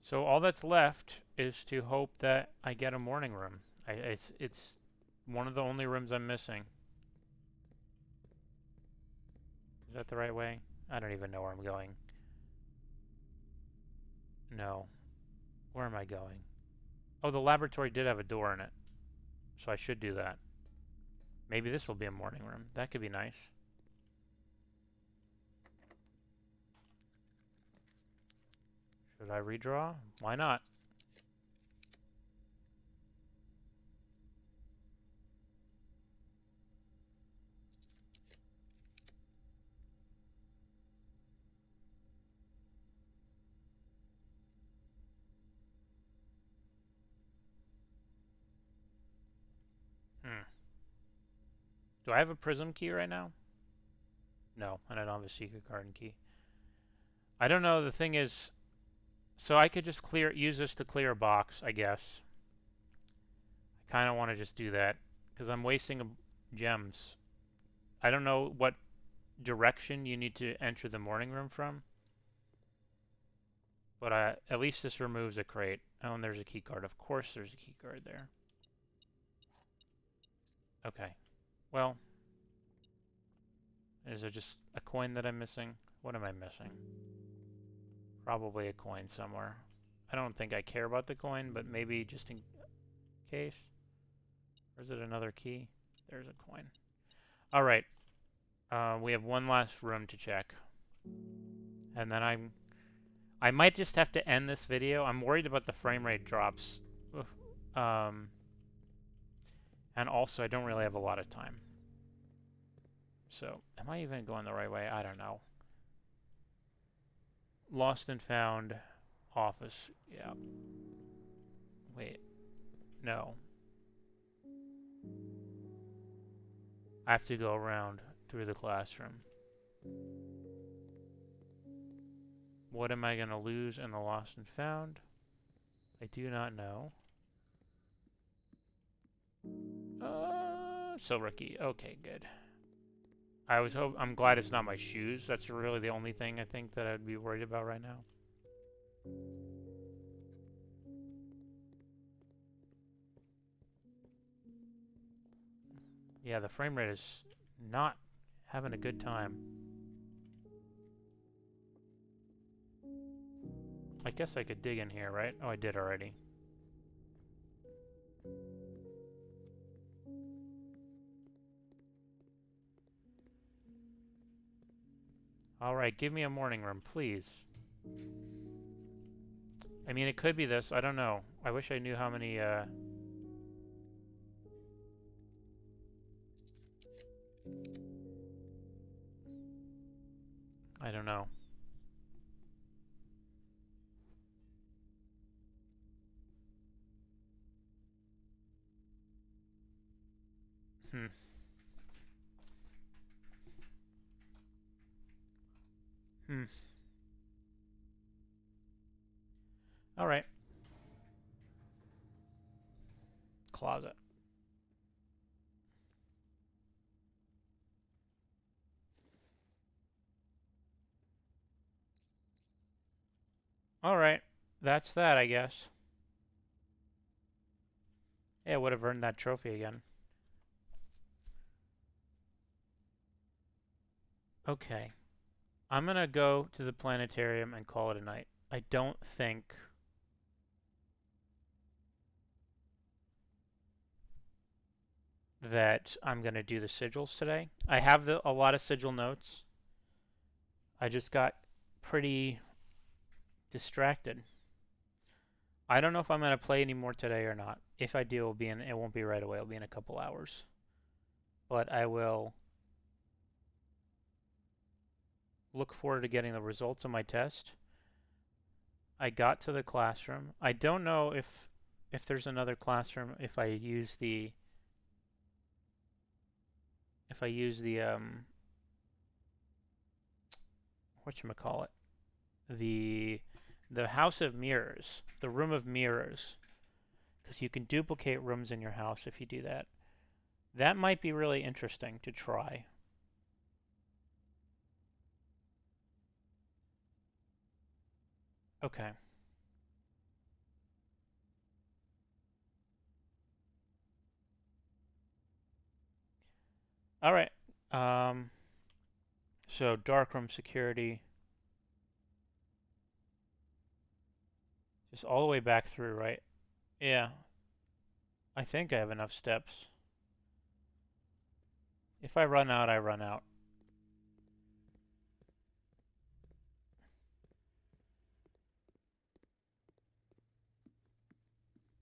So all that's left is to hope that I get a morning room. It's one of the only rooms I'm missing. Is that the right way? I don't even know where I'm going. No. Where am I going? Oh, the laboratory did have a door in it. So I should do that. Maybe this will be a morning room. That could be nice. Should I redraw? Why not? Hmm. Do I have a prism key right now? No, and I don't have a secret garden key. I don't know. The thing is, so I could just use this to clear a box, I guess. I kind of want to just do that because I'm wasting gems. I don't know what direction you need to enter the morning room from, but at least this removes a crate. Oh, and there's a key card. Of course there's a key card there. Okay. Well, is there just a coin that I'm missing? What am I missing? Probably a coin somewhere. I don't think I care about the coin, but maybe just in case. Or is it another key? There's a coin. Alright. We have one last room to check. And then I might just have to end this video. I'm worried about the frame rate drops. Um, and also, I don't really have a lot of time. So, am I even going the right way? I don't know. Lost and found office. Yeah. Wait. No. I have to go around through the classroom. What am I going to lose in the lost and found? I do not know. Silver key. Okay, good. I'm glad it's not my shoes. That's really the only thing I think that I'd be worried about right now. Yeah, the frame rate is not having a good time. I guess I could dig in here, right? Oh, I did already. Alright, give me a morning room, please. I mean, it could be this. I don't know. I wish I knew how many, I don't know. Hmm. Hmm. Alright. Closet. Alright. That's that, I guess. Yeah, I would have earned that trophy again. Okay. I'm gonna go to the planetarium and call it a night. I don't think that I'm gonna do the sigils today. I have a lot of sigil notes. I just got pretty distracted. I don't know if I'm gonna play any more today or not. If I do, it won't be right away. It'll be in a couple hours. But I will look forward to getting the results of my test. I got to the classroom. I don't know if there's another classroom if I use the whatchamacallit, the the house of mirrors, the room of mirrors, because you can duplicate rooms in your house if you do that. That might be really interesting to try. Okay. All right. Um, so darkroom security, just all the way back through, right? Yeah. I think I have enough steps. If I run out, I run out.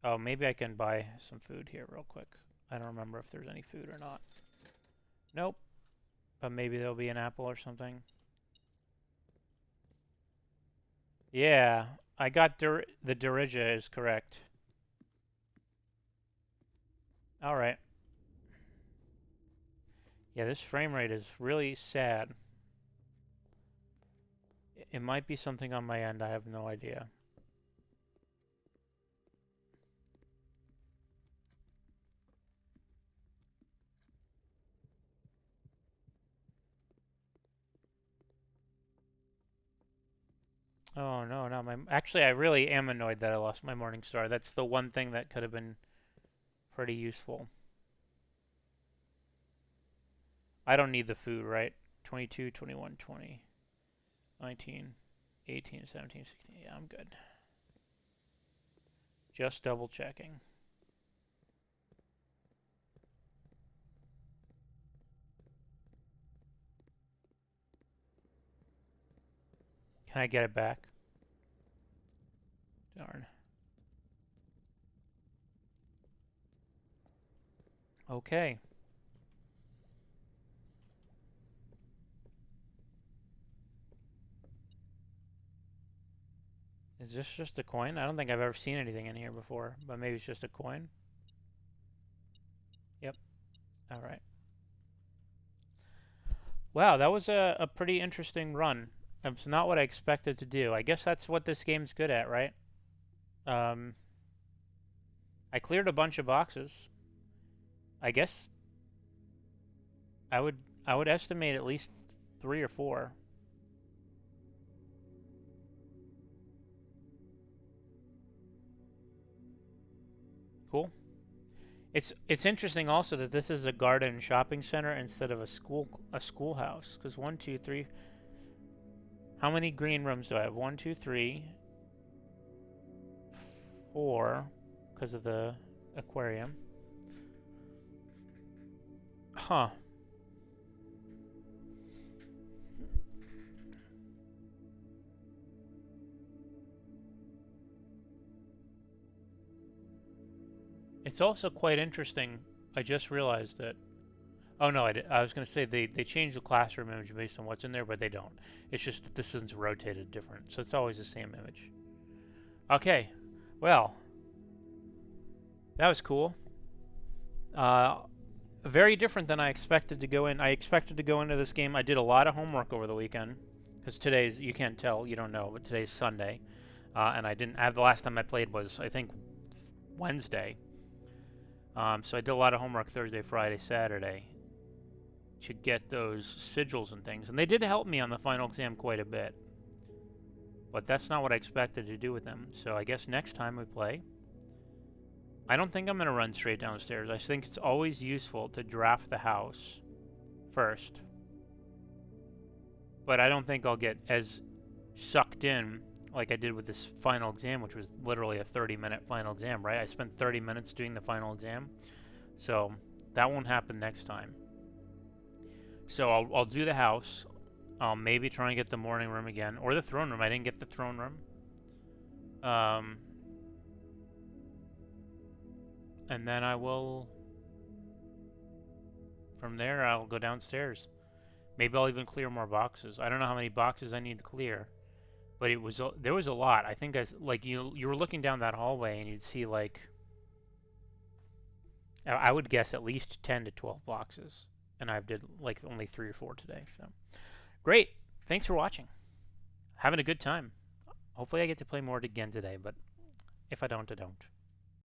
Oh, maybe I can buy some food here real quick. I don't remember if there's any food or not. Nope. But maybe there'll be an apple or something. Yeah, I got the Dirija is correct. All right. Yeah, this frame rate is really sad. It might be something on my end. I have no idea. Oh no, not my. Actually, I really am annoyed that I lost my morning star. That's the one thing that could have been pretty useful. I don't need the food, right? 22, 21, 20, 19, 18, 17, 16. Yeah, I'm good. Just double checking. Can I get it back? Darn. Okay. Is this just a coin? I don't think I've ever seen anything in here before, but maybe it's just a coin. Yep. All right. Wow, that was a pretty interesting run. It's not what I expected to do. I guess that's what this game's good at, right? Um, I cleared a bunch of boxes. I guess I would I would estimate at least 3 or 4. Cool. It's interesting also that this is a garden shopping center instead of a schoolhouse. Because 1, 2, 3. How many green rooms do I have? 1, 2, 3, 4. Because of the aquarium. Huh. It's also quite interesting. I just realized that. Oh no, I was going to say they changed the classroom image based on what's in there, but they don't. It's just that this is rotated different, so it's always the same image. Okay, well, that was cool. Uh, Very different than I expected to go in. I expected to go into this game. I did a lot of homework over the weekend because today's, you can't tell, you don't know, but today's Sunday, and I didn't. The last time I played was I think Wednesday. So I did a lot of homework Thursday, Friday, Saturday to get those sigils and things, and they did help me on the final exam quite a bit. But that's not what I expected to do with them. So I guess next time we play, I don't think I'm going to run straight downstairs. I think it's always useful to draft the house first. But I don't think I'll get as sucked in like I did with this final exam, which was literally a 30-minute final exam, right? I spent 30 minutes doing the final exam. So that won't happen next time. So I'll do the house. I'll maybe try and get the morning room again, or the throne room. I didn't get the throne room. Um, and then from there, I'll go downstairs. Maybe I'll even clear more boxes. I don't know how many boxes I need to clear, but there was a lot. I think like you were looking down that hallway and you'd see like I would guess at least 10 to 12 boxes, and I did like only 3 or 4 today. So great. Thanks for watching. Having a good time. Hopefully I get to play more again today, but if I don't, I don't.